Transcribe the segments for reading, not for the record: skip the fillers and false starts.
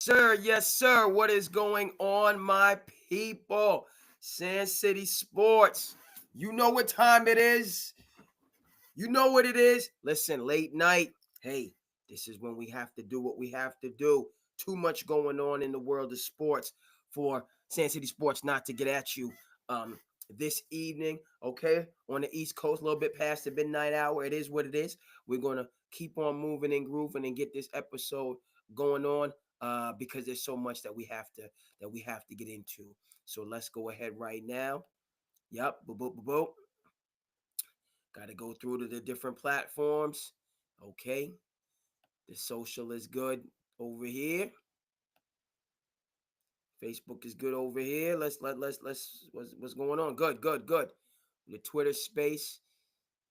sir. Yes, sir. What is going on, my people? SandCity Sports. You know what time it is. You know what it is. Listen, late night. Hey, this is when we have to do what we have to do. Too much going on in the world of sports for SandCity Sports not to get at you this evening, okay? On the East Coast, a little bit past the midnight hour. It is what it is. We're going to keep on moving and grooving and get this episode going on because there's so much that we have to get into. So let's go ahead right now. Yep, boop, boop, boop, boop. Got to go through to the different platforms. Okay. The social is good over here. Facebook is good over here. Let's what's going on? Good. The Twitter space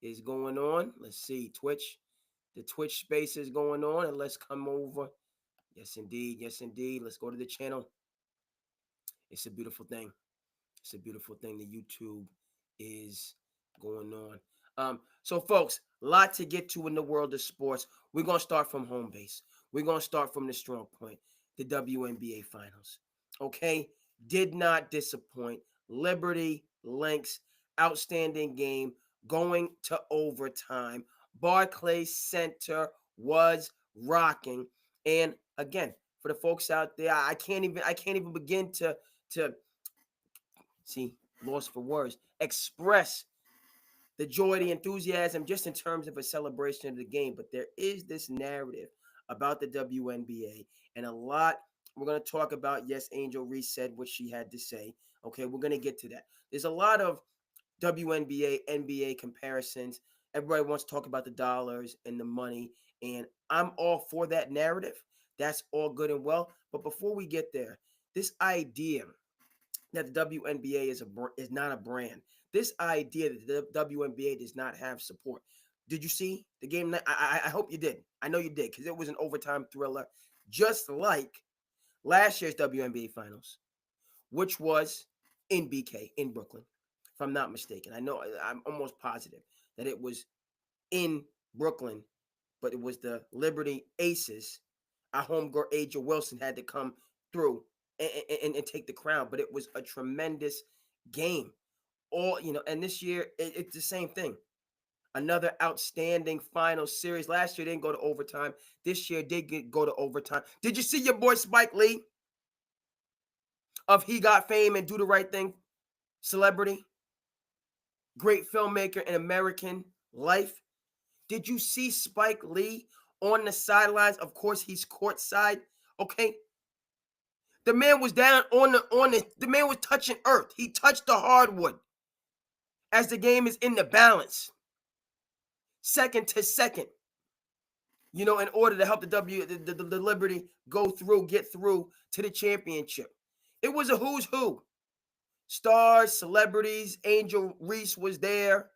is going on. Let's see. Twitch. The Twitch space is going on. And let's come over. Yes, indeed. Yes, indeed. Let's go to the channel. It's a beautiful thing. It's a beautiful thing. The YouTube is going on. So folks, a lot to get to in the world of sports. We're gonna start from home base. We're gonna start from the strong point, the WNBA finals. Okay, did not disappoint. Liberty, Lynx, outstanding game, going to overtime. Barclays Center was rocking, and again, for the folks out there, I can't even begin to see, lost for words, express the joy, the enthusiasm, just in terms of a celebration of the game. But there is this narrative about the WNBA, and a lot we're going to talk about. Yes, Angel Reese said what she had to say. Okay, we're going to get to that. There's a lot of WNBA, NBA comparisons. Everybody wants to talk about the dollars and the money, and I'm all for that narrative. That's all good and well. But before we get there, this idea that the WNBA is not a brand. This idea that the WNBA does not have support. Did you see the game? I hope you did. I know you did because it was an overtime thriller, just like last year's WNBA finals, which was in BK in Brooklyn, if I'm not mistaken. I'm almost positive that it was in Brooklyn, but it was the Liberty Aces. Our homegirl Aja Wilson had to come through and take the crown, but it was a tremendous game. And this year it's the same thing. Another outstanding final series. Last year didn't go to overtime. This year go to overtime. Did you see your boy Spike Lee of He Got Fame and Do the Right Thing? Celebrity, great filmmaker in American life. Did you see Spike Lee on the sidelines? Of course, he's courtside. Okay. The man was down the man was touching earth. He touched the hardwood as the game is in the balance. Second to second. In order to help the Liberty get through to the championship. It was a who's who. Stars, celebrities, Angel Reese was there.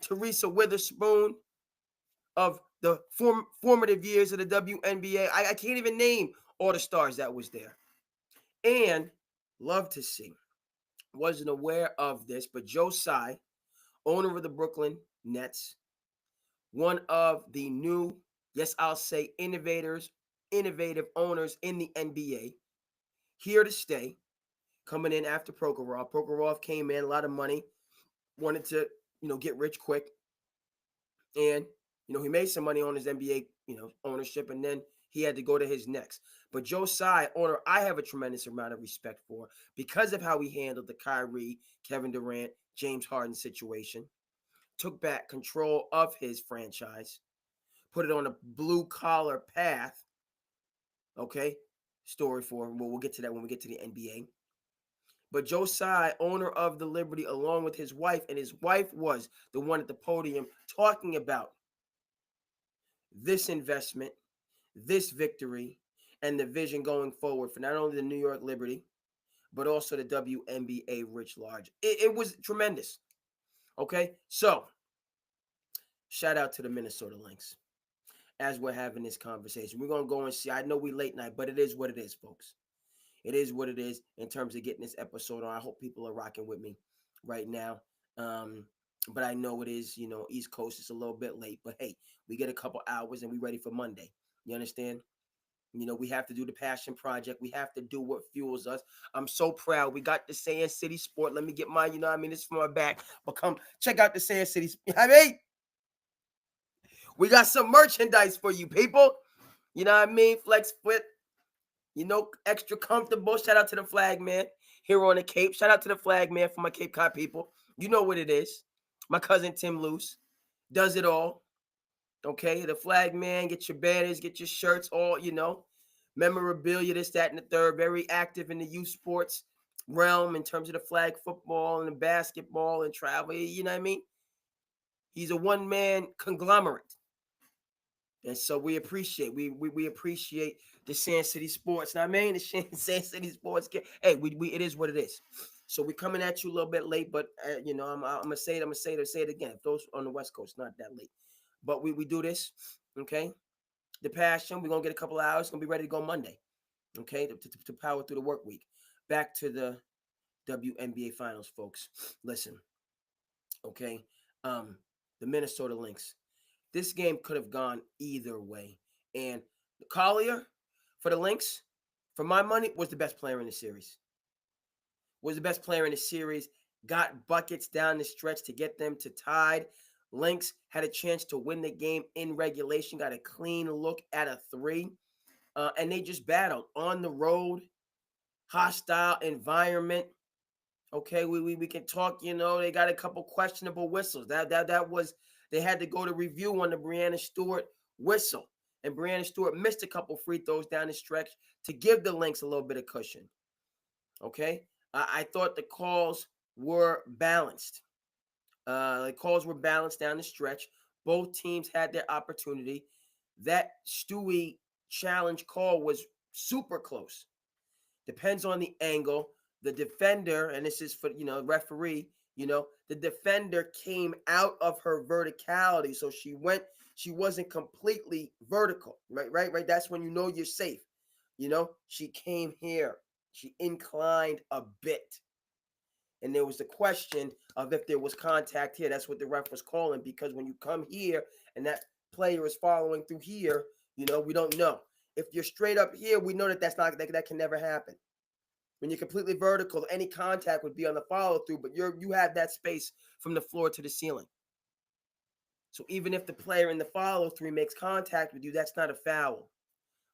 Teresa Witherspoon of the formative years of the WNBA. I can't even name all the stars that was there. And love to see. Wasn't aware of this, but Joe Tsai, owner of the Brooklyn Nets, one of the new, yes, I'll say innovative owners in the NBA, here to stay, coming in after Prokhorov. Prokhorov came in, a lot of money, wanted to, get rich quick. And, he made some money on his NBA, ownership, and then he had to go to his next. But Joe Tsai, owner, I have a tremendous amount of respect for because of how he handled the Kyrie, Kevin Durant, James Harden situation. Took back control of his franchise, put it on a blue collar path. Okay, story for him. Well, we'll get to that when we get to the NBA. But Joe Tsai, owner of the Liberty, along with his wife, and his wife was the one at the podium talking about this investment, this victory, and the vision going forward for not only the New York Liberty, but also the WNBA writ large. It was tremendous. Okay, so shout out to the Minnesota Lynx as we're having this conversation. We're going to go and see. I know we late night, but it is what it is, folks. It is what it is in terms of getting this episode on. I hope people are rocking with me right now. But I know it is, East Coast is a little bit late. But hey, we get a couple hours and we ready for Monday. You understand? We have to do the passion project. We have to do what fuels us. I'm so proud. We got the SandCity Sport. Let me get mine. This is for my back. But come check out the SandCity. We got some merchandise for you people. Flex foot. Extra comfortable. Shout out to the flag man here on the Cape. Shout out to the flag man for my Cape Cod people. You know what it is. My cousin Tim Luce does it all. Okay, the flag man, get your banners, get your shirts, all, memorabilia, this, that, and the third. Very active in the youth sports realm in terms of the flag football and the basketball and travel. You know what I mean? He's a one-man conglomerate. And so we appreciate we appreciate the SandCity Sports. Now, I mean, the SandCity Sports. Hey, we it is what it is. So we're coming at you a little bit late, but I'm gonna say it again. If those on the West Coast, not that late, but we do this, okay? The passion. We're gonna get a couple of hours. Gonna be ready to go Monday, okay? To power through the work week. Back to the W.N.B.A. finals, folks. Listen, okay? The Minnesota Lynx. This game could have gone either way. And Collier, for the Lynx, for my money, was the best player in the series. Got buckets down the stretch to get them to tied. Lynx had a chance to win the game in regulation, got a clean look at a 3. And they just battled on the road, hostile environment. Okay, we can talk, they got a couple questionable whistles. That was, they had to go to review on the Breanna Stewart whistle. And Breanna Stewart missed a couple free throws down the stretch to give the Lynx a little bit of cushion. Okay, I thought the calls were balanced. The calls were balanced down the stretch. Both teams had their opportunity. That Stewie challenge call was super close. Depends on the angle. The defender, and this is for, referee, the defender came out of her verticality. So she wasn't completely vertical, right? That's when you're safe. She came here. She inclined a bit. And there was the question of if there was contact here. That's what the ref was calling, because when you come here and that player is following through here, we don't know. If you're straight up here, we know that can never happen. When you're completely vertical, any contact would be on the follow through, but you have that space from the floor to the ceiling. So even if the player in the follow through makes contact with you, that's not a foul.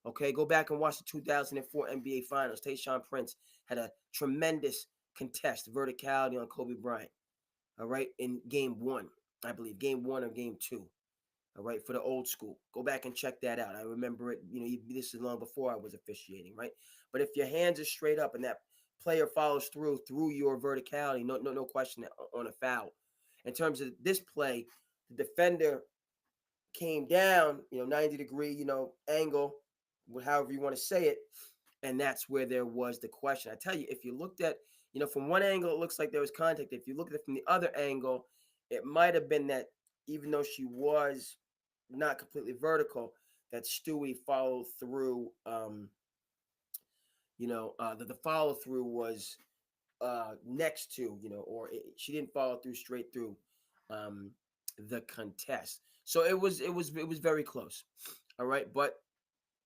Okay, go back and watch the 2004 NBA Finals. Tayshaun Prince had a tremendous contest, verticality on Kobe Bryant. All right, in game 1, I believe, game 1 or game 2. All right, for the old school. Go back and check that out. I remember it, this is long before I was officiating, right? But if your hands are straight up and that player follows through your verticality, no question on a foul. In terms of this play, the defender came down, 90-degree, angle, however you want to say it, and that's where there was the question. I tell you, if you looked at, from one angle, it looks like there was contact. If you look at it from the other angle, it might have been that even though she was not completely vertical, that Stewie followed through. The follow through was next to, she didn't follow through straight through the contest. So it was very close. All right, but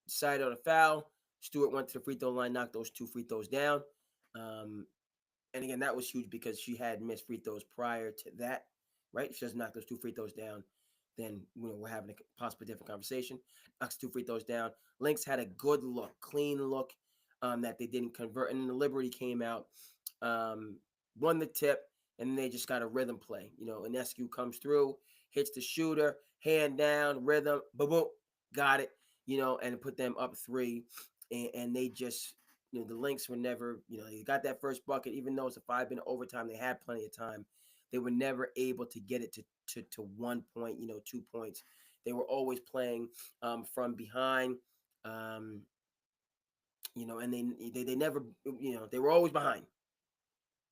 decided on a foul. Stewart went to the free throw line, knocked those 2 free throws down. And again, that was huge because she had missed free throws prior to that, right? If she doesn't knock those 2 free throws down, then we're having a possibly different conversation. Knocks 2 free throws down. Lynx had a good look, clean look, that they didn't convert. And then the Liberty came out, won the tip, and they just got a rhythm play. Inescu comes through, hits the shooter, hand down, rhythm, boom, got it, and put them up 3. And they just, the Lynx were never, they got that first bucket, even though it's a 5-minute overtime, they had plenty of time. They were never able to get it to 1 point, 2 points. They were always playing from behind, and they never, they were always behind.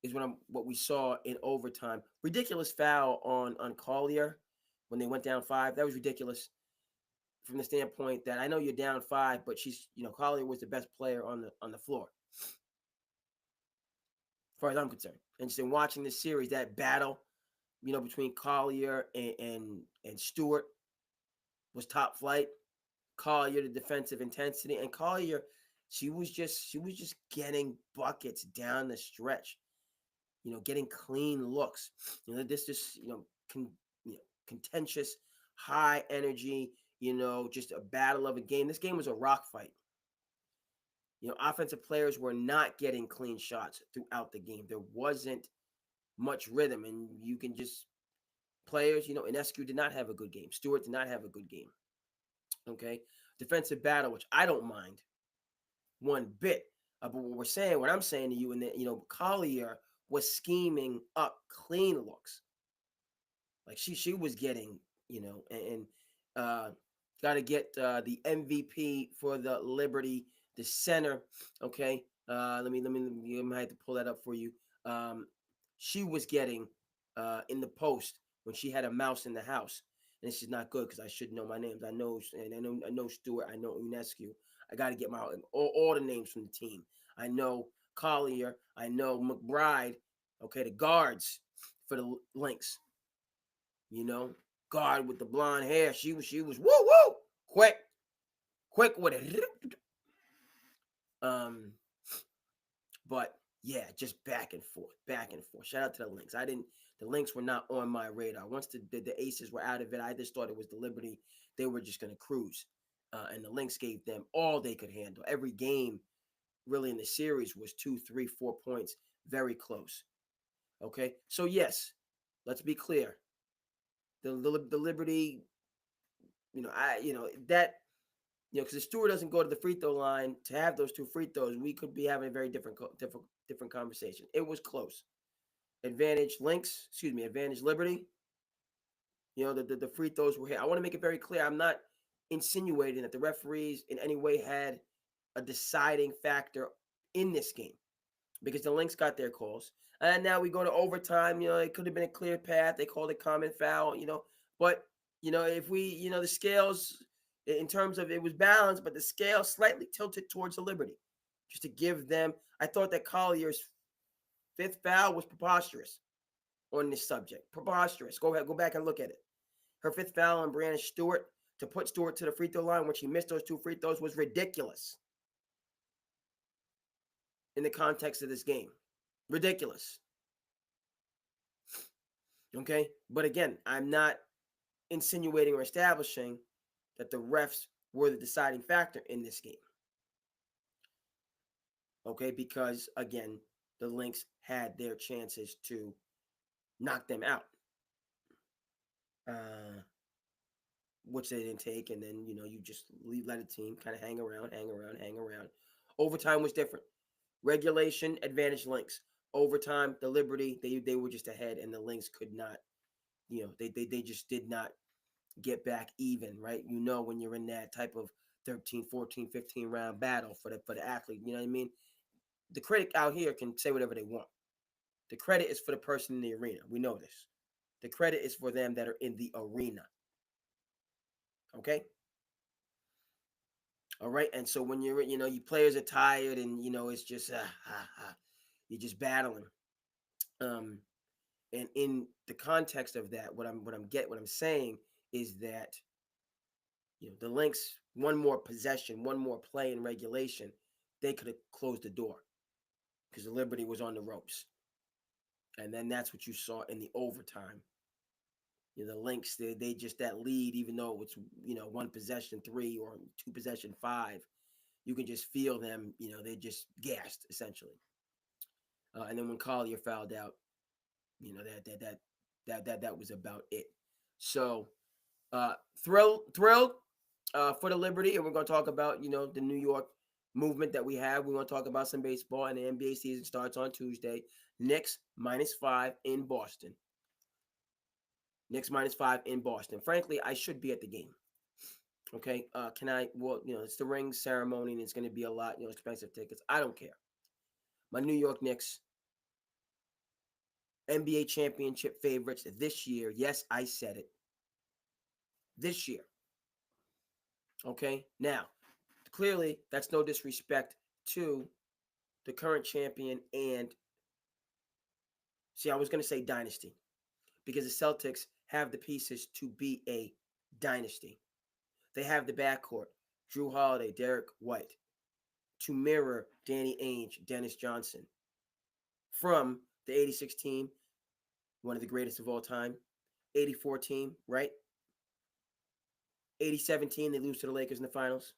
Is what we saw in overtime. Ridiculous foul on Collier when they went down 5. That was ridiculous from the standpoint that I know you're down 5, but she's, Collier was the best player on the floor, as far as I'm concerned. And just in watching this series, that battle, between Collier and Stewart was top flight. Collier, the defensive intensity, and Collier, she was just getting buckets down the stretch. Getting clean looks. This contentious, high energy. Just a battle of a game. This game was a rock fight. Offensive players were not getting clean shots throughout the game. There wasn't much rhythm, and you can just players. Inescu did not have a good game. Stewart did not have a good game. Okay, defensive battle, which I don't mind one bit. But what I'm saying to you, and that Collier was scheming up clean looks. Like she was getting, and got to get the MVP for the Liberty, the center. Okay, I have to pull that up for you. Um, she was getting in the post when she had a mouse in the house, and this is not good because I should know my names. I know Stewart. I know Unescu. I got to get my all the names from the team. I know Collier. I know McBride. Okay, the guards for the Lynx. Guard with the blonde hair. She was woo woo quick with it. Um, but yeah, just back and forth, back and forth. Shout out to the Lynx. The Lynx were not on my radar. Once the Aces were out of it, I just thought it was the Liberty. They were just gonna cruise, and the Lynx gave them all they could handle. Every game, really in the series, was 2, 3, 4 points, very close. Okay, so yes, let's be clear. The Liberty, that because if Stewart doesn't go to the free throw line to have those 2 free throws, we could be having a very different conversation. It was close. Advantage Lynx, excuse me, advantage Liberty. The free throws were hit. I want to make it very clear. I'm not insinuating that the referees in any way had a deciding factor in this game because the Lynx got their calls. And now we go to overtime. It could have been a clear path. They called a common foul, But, if the scales, in terms of it was balanced, but the scale slightly tilted towards the Liberty. Just to give them, I thought that Collier's 5th foul was preposterous on this subject. Preposterous. Go ahead, go back and look at it. Her 5th foul on Brianna Stewart to put Stewart to the free throw line when she missed those 2 free throws was ridiculous in the context of this game. Ridiculous. Okay? But again, I'm not insinuating or establishing that the refs were the deciding factor in this game. Okay? Because, again, the Lynx had their chances to knock them out, which they didn't take. And then, you just let a team kind of hang around. Overtime was different. Regulation, advantage Lynx. Overtime, the Liberty, they were just ahead, and the Lynx could not, they just did not get back even, right? When you're in that type of 13, 14, 15 round battle for the athlete, you know what I mean? The critic out here can say whatever they want. The credit is for the person in the arena. We know this. The credit is for them that are in the arena. Okay? All right. And so when you're, you players are tired and, it's just, you're just battling. And in the context of that, what I'm saying is that, the Lynx, one more possession, one more play in regulation, they could have closed the door because the Liberty was on the ropes. And then that's what you saw in the overtime. The Lynx, they just that lead, even though it's, 1 possession 3 or 2 possession 5, you can just feel them, they just gassed essentially. And then when Collier fouled out, that was about it. So thrilled for the Liberty, and we're going to talk about the New York movement that we have. We want to talk about some baseball, and the NBA season starts on Tuesday. Knicks -5 in Boston. Knicks -5 in Boston. Frankly, I should be at the game. Okay, can I? Well, it's the ring ceremony, and it's going to be a lot, expensive tickets. I don't care. My New York Knicks, NBA championship favorites this year. Yes, I said it. This year. Okay, now, clearly, that's no disrespect to the current champion and, see, I was going to say dynasty because the Celtics have the pieces to be a dynasty. They have the backcourt. Drew Holiday, Derek White, to mirror Danny Ainge, Dennis Johnson. From the 86 team, one of the greatest of all time. 84 team, right? 87 team, they lose to the Lakers in the finals.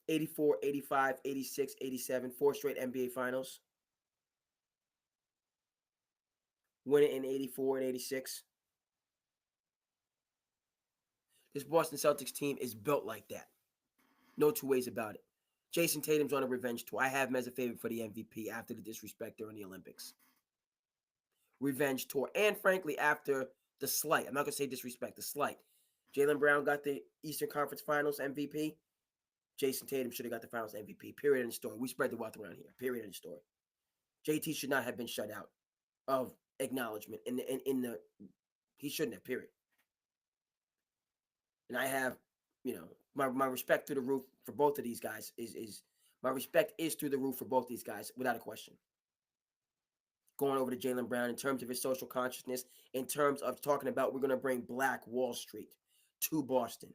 84, 85, 86, 87, four straight NBA finals. Win it in 84 and 86. This Boston Celtics team is built like that. No two ways about it. Jason Tatum's on a revenge tour. I have him as a favorite for the MVP after the disrespect during the Olympics. Revenge tour. And frankly, after the slight. I'm not going to say disrespect, the slight. Jaylen Brown got the Eastern Conference Finals MVP. Jason Tatum should have got the Finals MVP. Period in the story. We spread the wealth around here. Period in the story. JT should not have been shut out of acknowledgement. He shouldn't have, period. And I have, my respect through the roof for both of these guys is my respect is through the roof for both these guys, without a question. Going over to Jaylen Brown in terms of his social consciousness, in terms of talking about we're going to bring Black Wall Street to Boston.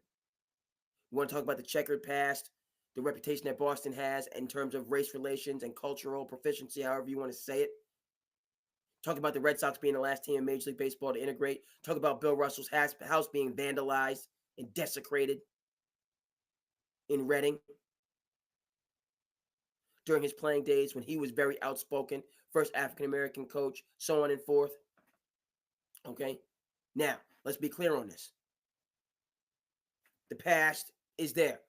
We want to talk about the checkered past, the reputation that Boston has in terms of race relations and cultural proficiency, however you want to say it. Talk about the Red Sox being the last team in Major League Baseball to integrate. Talk about Bill Russell's house being vandalized and desecrated in Reading during his playing days when he was very outspoken, first African-American coach, so on and forth. Okay? Now, let's be clear on this. The past is there.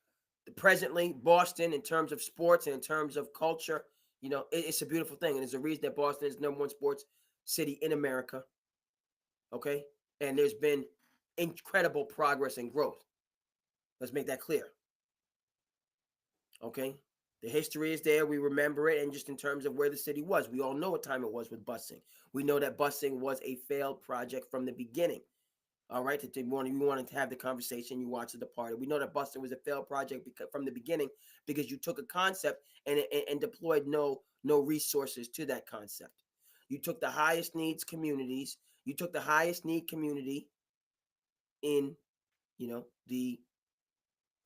The presently, Boston, in terms of sports and in terms of culture, it's a beautiful thing. And there's a reason that Boston is the #1 sports city in America. Okay? And there's been incredible progress and growth. Let's make that clear. Okay? The history is there. We remember it. And just in terms of where the city was, we all know what time it was with busing. We know that busing was a failed project from the beginning. All right? You wanted to have the conversation. You watched the party. We know that busing was a failed project from the beginning because you took a concept and deployed no resources to that concept. You took the highest needs communities. You took the highest need community in, the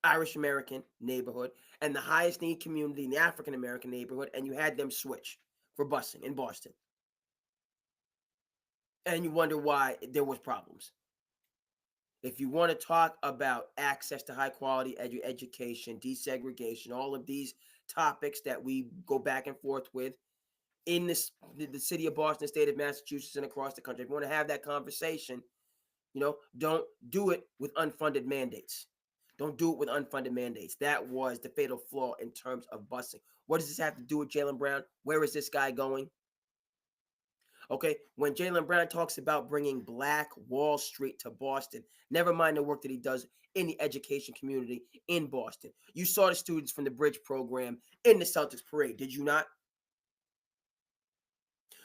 Irish American neighborhood and the highest need community in the African American neighborhood, and you had them switch for busing in Boston. And you wonder why there was problems. If you want to talk about access to high quality education, desegregation, all of these topics that we go back and forth with in the city of Boston, state of Massachusetts, and across the country, if you want to have that conversation, don't do it with unfunded mandates. Don't do it with unfunded mandates. That was the fatal flaw in terms of busing. What does this have to do with Jaylen Brown? Where is this guy going? Okay, when Jaylen Brown talks about bringing Black Wall Street to Boston, never mind the work that he does in the education community in Boston. You saw the students from the Bridge program in the Celtics parade, did you not?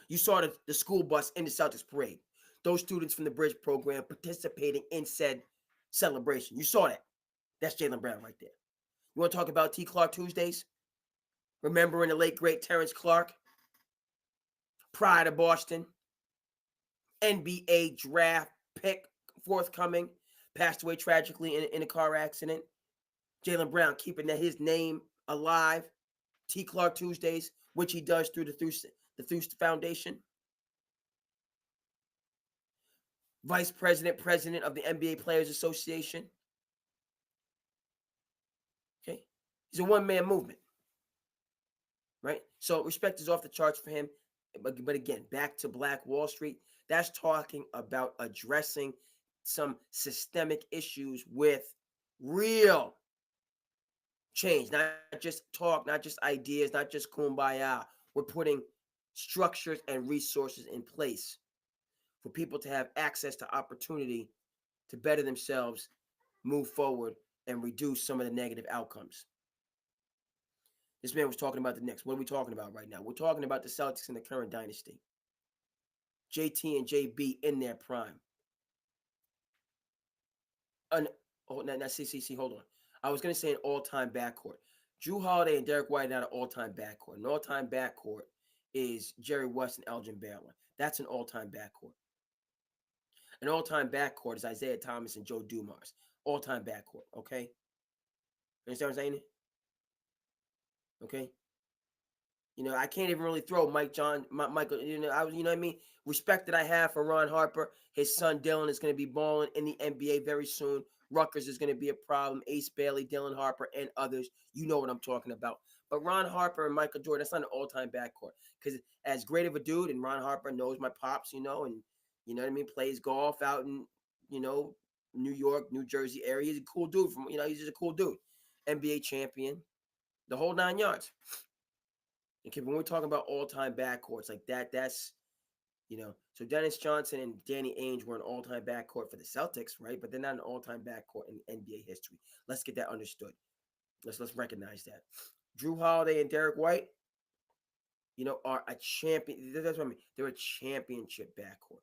You saw the school bus in the Celtics parade. Those students from the Bridge program participating in said celebration. You saw that. That's Jaylen Brown right there. You want to talk about T. Clark Tuesdays? Remembering the late, great Terrence Clark? Pride of Boston. NBA draft pick forthcoming. Passed away tragically in a car accident. Jaylen Brown keeping his name alive. T. Clark Tuesdays, which he does through the Thust Foundation. Vice president of the NBA Players Association. Okay. He's a one-man movement. Right? So respect is off the charts for him. But again, back to Black Wall Street. That's talking about addressing some systemic issues with real change. Not just talk, not just ideas, not just kumbaya. We're putting structures and resources in place for people to have access to opportunity to better themselves, move forward, and reduce some of the negative outcomes. This man was talking about the Knicks. What are we talking about right now? We're talking about the Celtics in the current dynasty. JT and JB in their prime. Now, hold on. I was going to say an all-time backcourt. Drew Holiday and Derek White are not an all-time backcourt. An all-time backcourt is Jerry West and Elgin Baylor. That's an all-time backcourt. An all-time backcourt is Isaiah Thomas and Joe Dumars. all-time backcourt. Okay, you understand what I'm saying? Okay, I can't even really throw Michael. You know what I mean. Respect that I have for Ron Harper. His son Dylan is going to be balling in the NBA very soon. Rutgers is going to be a problem. Ace Bailey, Dylan Harper, and others. You know what I'm talking about. But Ron Harper and Michael Jordan, that's not an all-time backcourt. Because as great of a dude, and Ron Harper knows my pops, and you know what I mean, plays golf out in, you know, New York, New Jersey area. He's a cool dude. He's just a cool dude. NBA champion, the whole 9 yards. Okay, when we're talking about all-time backcourts like that, so Dennis Johnson and Danny Ainge were an all-time backcourt for the Celtics, right? But they're not an all-time backcourt in NBA history. Let's get that understood. Let's recognize that. Drew Holiday and Derek White, are a champion. That's what I mean. They're a championship backcourt.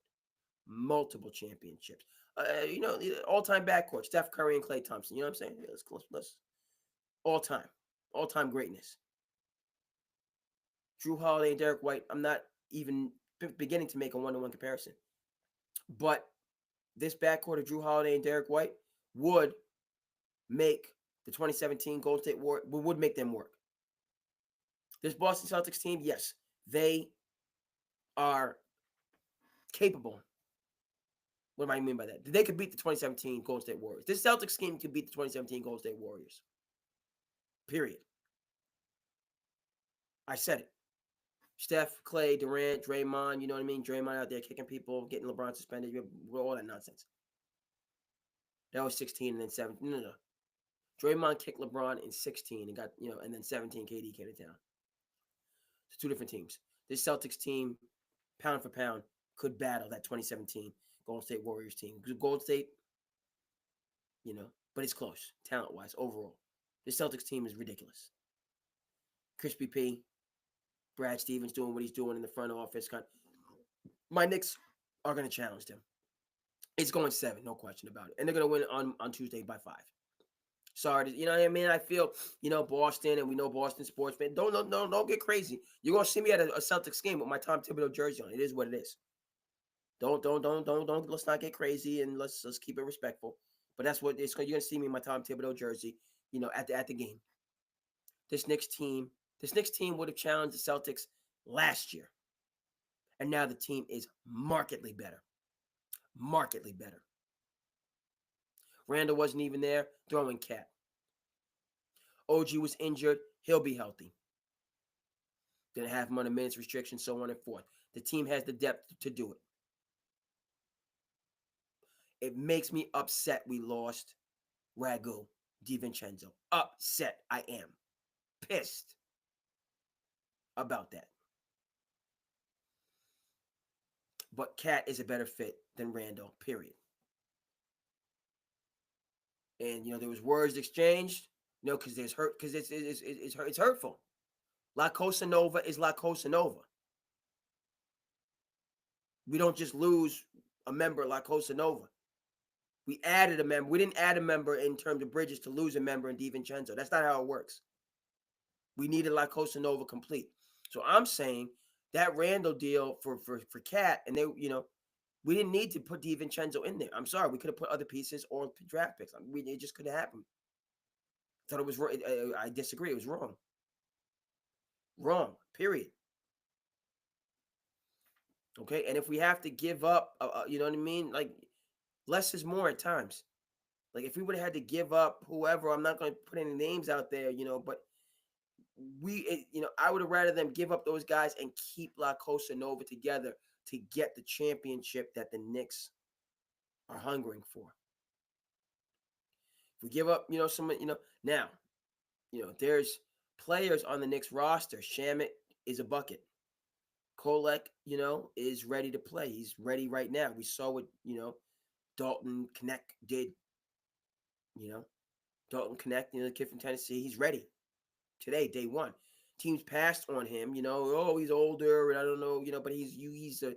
Multiple championships. All-time backcourt. Steph Curry and Klay Thompson. You know what I'm saying? Let's all-time greatness. Drew Holiday and Derek White, I'm not even beginning to make a one-to-one comparison. But this backcourt of Drew Holiday and Derek White would make the 2017 Golden State Warriors, would make them work. This Boston Celtics team, yes, they are capable. What do I mean by that? They could beat the 2017 Golden State Warriors. This Celtics team could beat the 2017 Golden State Warriors. Period. I said it. Steph, Clay, Durant, Draymond, you know what I mean? Draymond out there kicking people, getting LeBron suspended, all that nonsense. That was 16 and then 17. No. Draymond kicked LeBron in 16 and got, and then 17 KD came to town. It's two different teams. This Celtics team, pound for pound, could battle that 2017 Golden State Warriors team. Golden State, but it's close, talent-wise, overall. This Celtics team is ridiculous. Crispy P, Brad Stevens doing what he's doing in the front office. My Knicks are going to challenge them. It's going 7, no question about it. And they're going to win on Tuesday by 5. Sorry, you know what I mean? I feel, Boston, and we know Boston sports, man. Don't get crazy. You're going to see me at a Celtics game with my Tom Thibodeau jersey on. It is what it is. Don't, let's not get crazy, and let's keep it respectful. But that's what it's going. You're going to see me in my Tom Thibodeau jersey, at the game. This Knicks team would have challenged the Celtics last year. And now the team is markedly better. Markedly better. Randall wasn't even there, throwing Cat. OG was injured. He'll be healthy. Gonna have him on a minutes restriction, so on and forth. The team has the depth to do it. It makes me upset we lost Ragu DiVincenzo. Upset I am. Pissed about that. But Cat is a better fit than Randall, period. And there was words exchanged, because it's hurtful. La Cosa Nova is La Cosa Nova. We don't just lose a member, La Cosa Nova. We added a member. We didn't add a member in terms of Bridges to lose a member in DiVincenzo. That's not how it works. We needed La Cosa Nova complete. So I'm saying that Randall deal for Cat, and they, we didn't need to put DiVincenzo in there. I'm sorry. We could have put other pieces or draft picks. It just couldn't happen. I thought it was wrong. I disagree. It was wrong. Wrong. Period. Okay. And if we have to give up, you know what I mean? Like, less is more at times. Like, if we would have had to give up whoever, I'm not going to put any names out there, but I would have rather them give up those guys and keep La Cosa Nova together to get the championship that the Knicks are hungering for. If we give up, now, there's players on the Knicks roster. Shamet is a bucket. Kolek, is ready to play. He's ready right now. We saw what, Dalton Connect did. Dalton Connect, the kid from Tennessee, he's ready. Today, day one. Teams passed on him, he's older, and I don't know, but he's a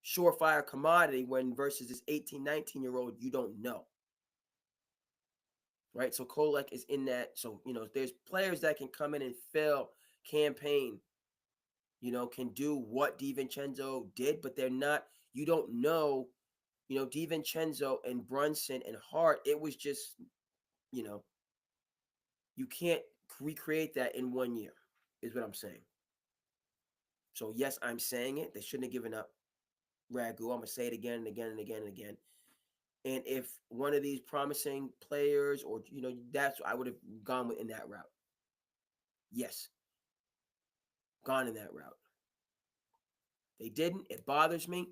surefire commodity when versus this 18, 19-year-old, you don't know. Right? So Kolek is in that. So, there's players that can come in and fill campaign, can do what DiVincenzo did, but they're not, you don't know, DiVincenzo and Brunson and Hart, it was just, you know, you can't recreate that in 1 year, is what I'm saying. So, yes, I'm saying it. They shouldn't have given up Ragu. I'm going to say it again and again and again and again. And if one of these promising players, or, that's, I would have gone in that route. Yes, gone in that route. They didn't. It bothers me.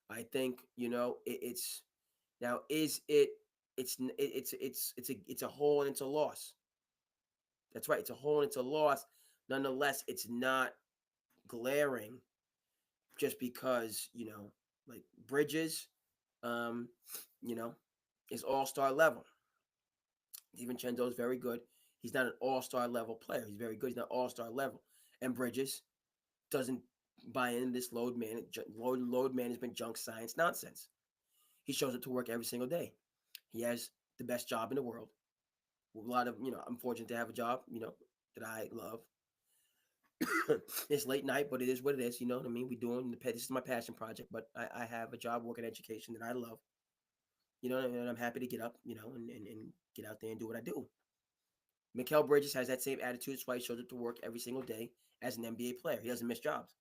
I think, it's now, is it, it's a hole and it's a loss. That's right. It's a hole and it's a loss. Nonetheless, it's not glaring just because, like Bridges, um, you know, is all-star level. DiVincenzo is very good. He's not an all-star level player. He's very good. He's not all-star level. And Bridges doesn't buy into this load management junk science nonsense. He shows up to work every single day. He has the best job in the world. A lot of, I'm fortunate to have a job, that I love. It's late night, but it is what it is. You know what I mean? We doing this is my passion project, but I have a job, work in education that I love. And I'm happy to get up, and get out there and do what I do. Mikal Bridges has that same attitude. That's why he shows up to work every single day as an NBA player. He doesn't miss jobs.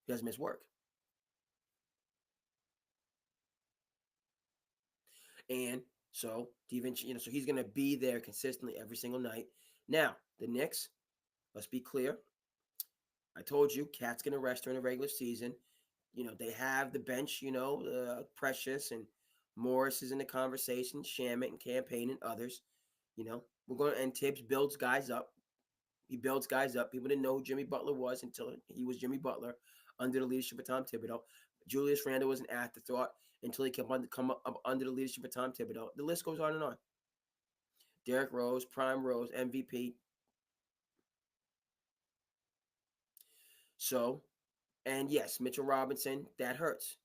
He doesn't miss work. And so so he's gonna be there consistently every single night. Now, the Knicks, let's be clear. I told you, Cat's gonna rest during the regular season. They have the bench, Precious and Morris is in the conversation, Shamit and Campaign and others. We're going to, and Tibbs builds guys up. He builds guys up. People didn't know who Jimmy Butler was until he was Jimmy Butler under the leadership of Tom Thibodeau. Julius Randle was an afterthought until he come up under the leadership of Tom Thibodeau. The list goes on and on. Derrick Rose, Prime Rose, MVP. So, and yes, Mitchell Robinson, that hurts.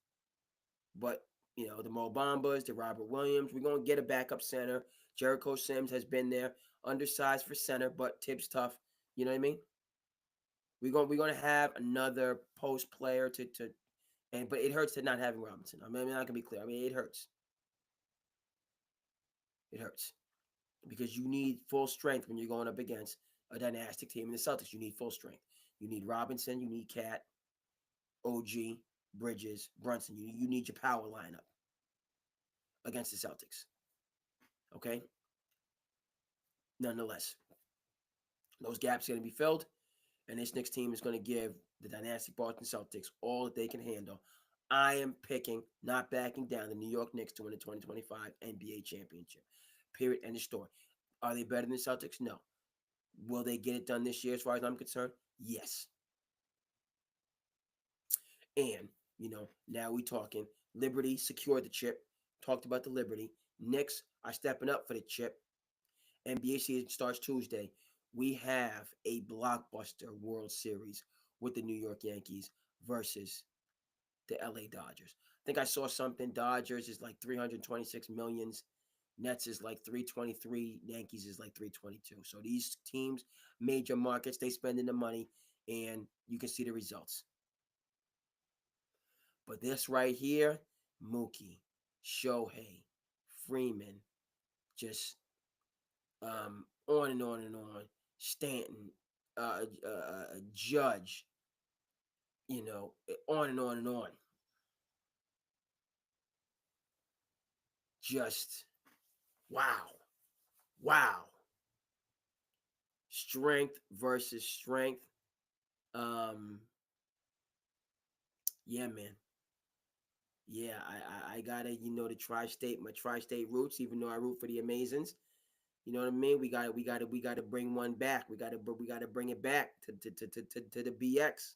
But, the Mo Bambas, the Robert Williams, we're going to get a backup center. Jericho Sims has been there, undersized for center, but Tibbs tough. You know what I mean? We're gonna have another post player but it hurts to not having Robinson. I mean, I'm not gonna be clear. I mean, it hurts. It hurts because you need full strength when you're going up against a dynastic team in the Celtics. You need full strength. You need Robinson. You need Cat, OG, Bridges, Brunson. You need your power lineup against the Celtics. Okay. Nonetheless, those gaps are going to be filled, and this Knicks team is going to give the dynastic Boston Celtics all that they can handle. I am picking, not backing down, the New York Knicks to win the 2025 NBA championship. Period. End of story. Are they better than the Celtics? No. Will they get it done this year as far as I'm concerned? Yes. And, now we talking. Liberty secured the chip. Talked about the Liberty. Knicks are stepping up for the chip. NBA season starts Tuesday. We have a blockbuster World Series with the New York Yankees versus the LA Dodgers. I think I saw something. Dodgers is like 326 millions. Nets is like 323. Yankees is like 322. So these teams, major markets, they spending the money, and you can see the results. But this right here, Mookie, Shohei, Freeman, just on and on and on. Stanton, Judge, on and on and on. Just wow, wow. Strength versus strength. Um, yeah, man. Yeah, I gotta, the tri-state, my tri-state roots. Even though I root for the Amazons, you know what I mean. We gotta bring one back. We gotta bring it back to the BX.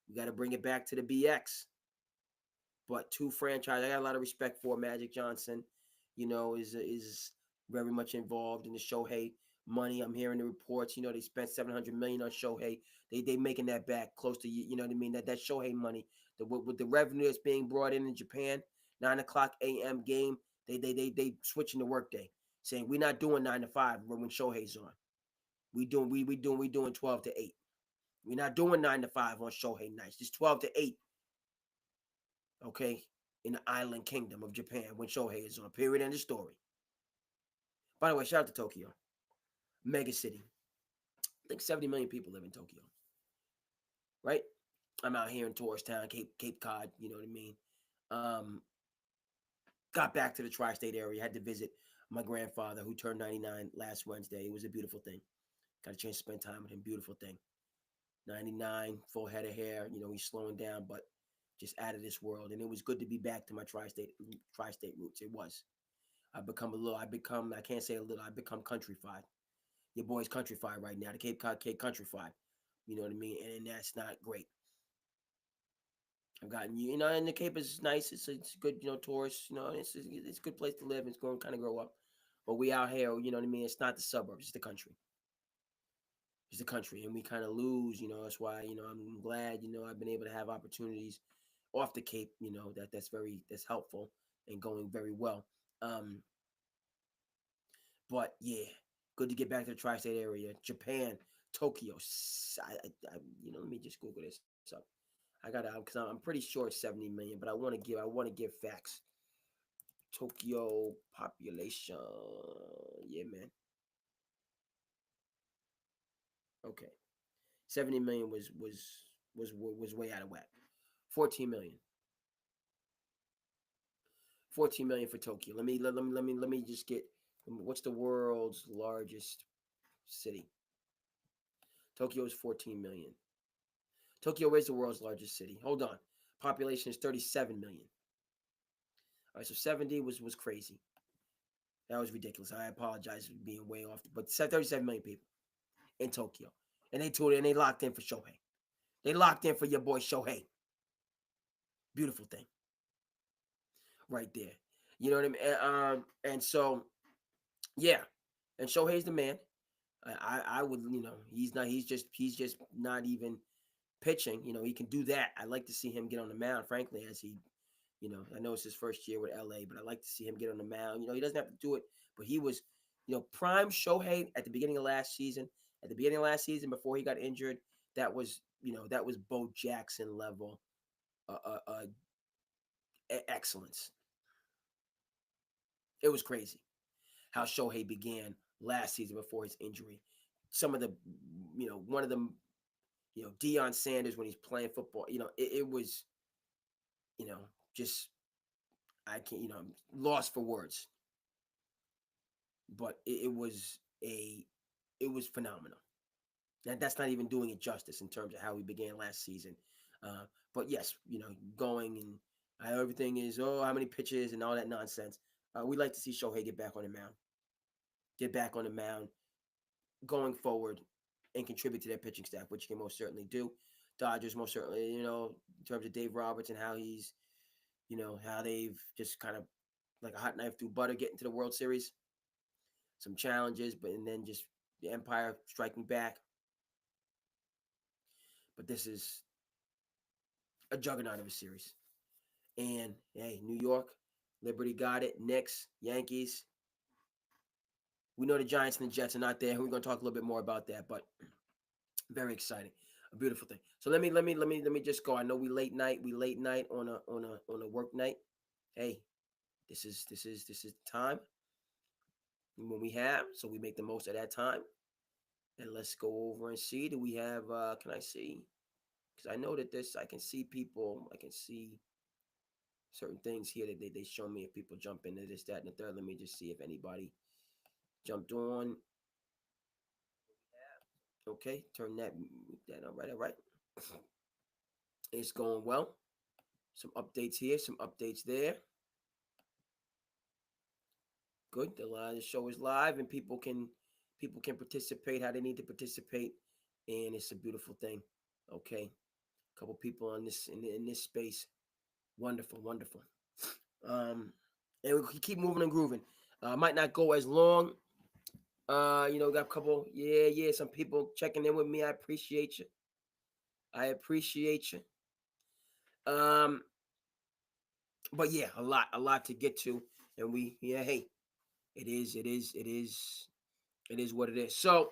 We gotta bring it back to the BX. But two franchise, I got a lot of respect for Magic Johnson. Is very much involved in the Shohei money. I'm hearing the reports. They spent $700 million on Shohei. They making that back close to you know what I mean. That Shohei money, with the revenue that's being brought in Japan, 9 o'clock a.m. game. They switching the workday, saying we're not doing 9 to 5 when Shohei's on. We doing 12 to 8. We're not doing 9 to 5 on Shohei nights. It's 12 to 8. Okay, in the island kingdom of Japan when Shohei is on. Period. End of story. By the way, shout out to Tokyo, mega city. I think 70 million people live in Tokyo, right? I'm out here in tourist town, Cape Cod. You know what I mean? Um, got back to the tri-state area. Had to visit my grandfather who turned 99 last Wednesday. It was a beautiful thing. Got a chance to spend time with him. Beautiful thing. 99, full head of hair. You know, he's slowing down, but just out of this world. And it was good to be back to my tri-state roots. It was. I can't say a little, I become countrified. Your boy's countrified right now. The Cape Cod Cape countrified. You know what I mean? And that's not great. I've gotten and the Cape is nice. It's good, tourists. It's a good place to live. It's going to kind of grow up. But we out here, you know what I mean? It's not the suburbs. It's the country. It's the country, and we kind of lose. That's why I'm glad. I've been able to have opportunities off the Cape. That's helpful and going very well. Um, but yeah, good to get back to the tri-state area. Japan, Tokyo. Let me just Google this up. I gotta because I'm pretty sure it's 70 million, but I want to give facts. Tokyo population. Yeah, man. Okay, 70 million was way out of whack. 14 million. 14 million for Tokyo. Let me just get what's the world's largest city? Tokyo is 14 million. Tokyo is the world's largest city. Hold on. Population is 37 million. All right, so 70 was crazy. That was ridiculous. I apologize for being way off, but 37 million people in Tokyo, and they told it, and they locked in for Shohei. They locked in for your boy Shohei. Beautiful thing, right there. You know what I mean? And so yeah, and Shohei's the man. I would, he's not. He's just not even pitching. He can do that. I like to see him get on the mound, frankly, as he I know it's his first year with LA, but I like to see him get on the mound. He doesn't have to do it, but he was, prime Shohei at the beginning of last season. At the beginning of last season, before he got injured, that was Bo Jackson level excellence. It was crazy how Shohei began last season before his injury. Some of the, one of them, Deion Sanders when he's playing football. It was, you know, just I can't, I'm lost for words. But it was phenomenal. And that's not even doing it justice in terms of how we began last season. But yes, going and everything is how many pitches and all that nonsense. We like to see Shohei get back on the mound, going forward, and contribute to their pitching staff, which he can most certainly do. Dodgers most certainly, in terms of Dave Roberts and how he's, how they've just kind of like a hot knife through butter getting to the World Series. Some challenges, but and then just the Empire striking back. But this is a juggernaut of a series. And hey, New York, Liberty got it. Knicks, Yankees. We know the Giants and the Jets are not there. We're going to talk a little bit more about that, but very exciting, a beautiful thing. So let me just go. I know we late night on a work night. Hey, this is time when we have, so we make the most of that time. And let's go over and see. Do we have? Can I see? Because I know that I can see people. I can see certain things here that they show me if people jump into this, that, and the third. Let me just see if anybody jumped on. Okay, turn that on. All right. It's going well. Some updates here, some updates there. Good. The show is live, and people can participate how they need to participate, and it's a beautiful thing. Okay, a couple people in this space. Wonderful, wonderful. And we keep moving and grooving. Might not go as long. Got a couple. Yeah. Some people checking in with me. I appreciate you. I appreciate you. Um, but yeah, a lot to get to, and hey, it is what it is. So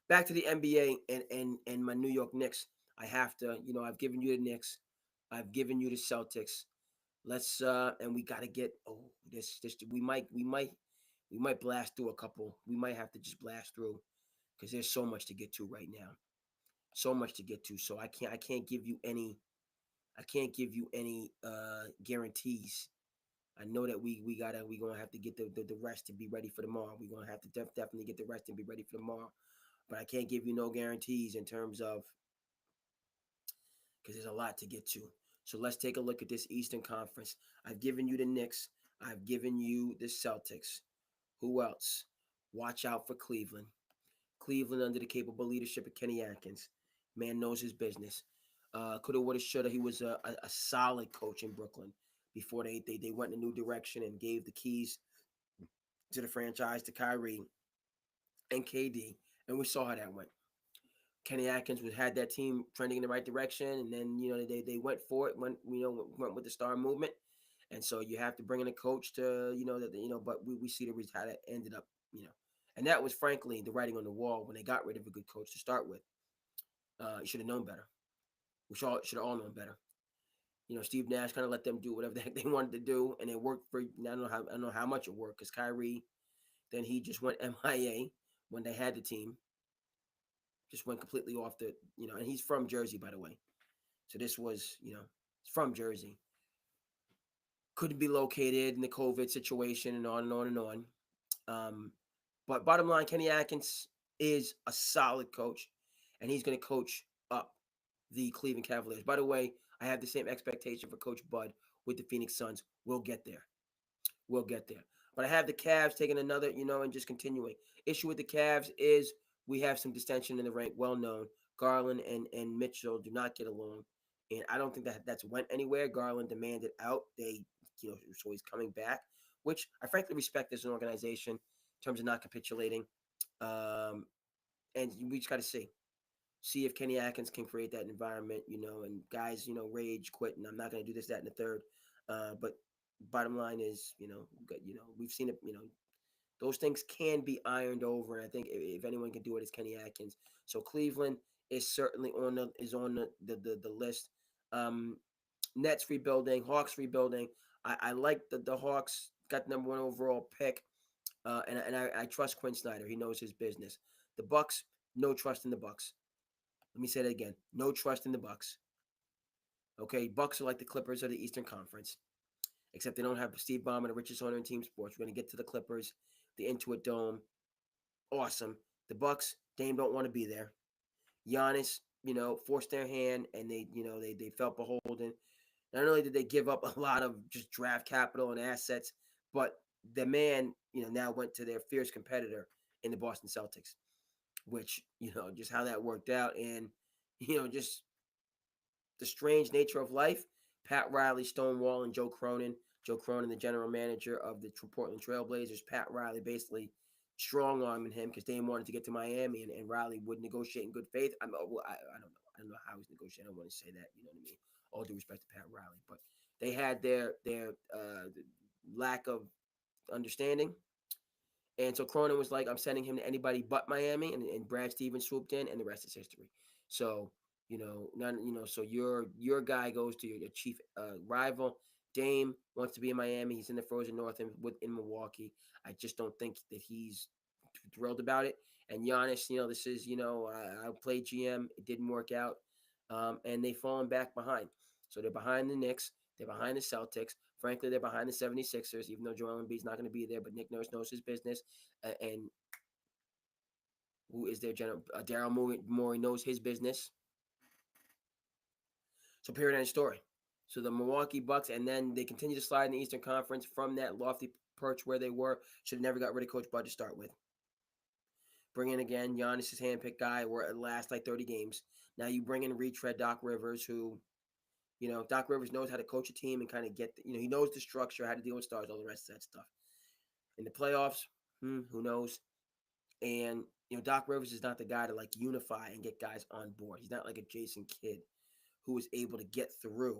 back to the NBA and my New York Knicks. I have to, I've given you the Knicks, I've given you the Celtics. Let's and we got to get this we might blast through a couple. We might have to just blast through because there's so much to get to right now. So much to get to. So I can't give you any guarantees. I know that we gonna have to get the rest to be ready for tomorrow. We're gonna have to definitely get the rest and be ready for tomorrow. But I can't give you no guarantees in terms of because there's a lot to get to. So let's take a look at this Eastern Conference. I've given you the Knicks. I've given you the Celtics. Who else? Watch out for Cleveland. Cleveland under the capable leadership of Kenny Atkins. Man knows his business. Coulda, woulda, shoulda. He was a solid coach in Brooklyn before they went in a new direction and gave the keys to the franchise to Kyrie and KD. And we saw how that went. Kenny Atkins had that team trending in the right direction, and then they went for it, went with the star movement, and so you have to bring in a coach to but we see how that ended up, and that was frankly the writing on the wall when they got rid of a good coach to start with. You should have known better. We should have all known better. Steve Nash kind of let them do whatever the heck they wanted to do, and it worked for. I don't know how much it worked because Kyrie, then he just went MIA when they had the team. Just went completely off and he's from Jersey, by the way. So this was, he's from Jersey. Couldn't be located in the COVID situation and on and on and on. But bottom line, Kenny Atkins is a solid coach, and he's going to coach up the Cleveland Cavaliers. By the way, I have the same expectation for Coach Bud with the Phoenix Suns. We'll get there. We'll get there. But I have the Cavs taking another, and just continuing. Issue with the Cavs is we have some distension in the rank, well known. Garland and Mitchell do not get along. And I don't think that's went anywhere. Garland demanded out. So he's coming back, which I frankly respect as an organization in terms of not capitulating. And we just got to see if Kenny Atkins can create that environment, and guys, rage, quit, and I'm not going to do this, that, and the third. But bottom line is, we've seen it, those things can be ironed over, and I think if anyone can do it, it's Kenny Atkins. So Cleveland is certainly on the list. Nets rebuilding, Hawks rebuilding. I like the Hawks got the number one overall pick, and I trust Quinn Snyder. He knows his business. The Bucks, no trust in the Bucks. Let me say that again. No trust in the Bucks. Okay, Bucks are like the Clippers of the Eastern Conference, except they don't have Steve Ballmer, the richest owner in team sports. We're going to get to the Clippers, the Intuit Dome. Awesome. The Bucks, Dame don't want to be there. Giannis, forced their hand, and they felt beholden. Not only did they give up a lot of just draft capital and assets, but the man, now went to their fierce competitor in the Boston Celtics, which, just how that worked out. And, just the strange nature of life. Pat Riley, Stonewall, and Joe Cronin. Joe Cronin, the general manager of the Portland Trailblazers. Pat Riley basically strong-arming him because Dame wanted to get to Miami, and Riley would negotiate in good faith. I don't know. I don't know how he's negotiating. I don't want to say that. You know what I mean? All due respect to Pat Riley. But they had their lack of understanding. And so Cronin was like, I'm sending him to anybody but Miami, and Brad Stevens swooped in, and the rest is history. So, so your guy goes to your chief rival. Dame wants to be in Miami. He's in the frozen north and in Milwaukee. I just don't think that he's thrilled about it. And Giannis, this is, I played GM. It didn't work out. And they've fallen back behind. So they're behind the Knicks. They're behind the Celtics. Frankly, they're behind the 76ers, even though Joel Embiid's not going to be there. But Nick Nurse knows his business. And who is their general? Daryl Morey knows his business. So period, end story. So the Milwaukee Bucks, and then they continue to slide in the Eastern Conference from that lofty perch where they were. Should have never got rid of Coach Bud to start with. Bring in again Giannis' handpicked guy. We're at last like 30 games. Now you bring in retread Doc Rivers, who, Doc Rivers knows how to coach a team and kind of get, he knows the structure, how to deal with stars, all the rest of that stuff. In the playoffs, who knows? And, Doc Rivers is not the guy to like unify and get guys on board. He's not like a Jason Kidd who was able to get through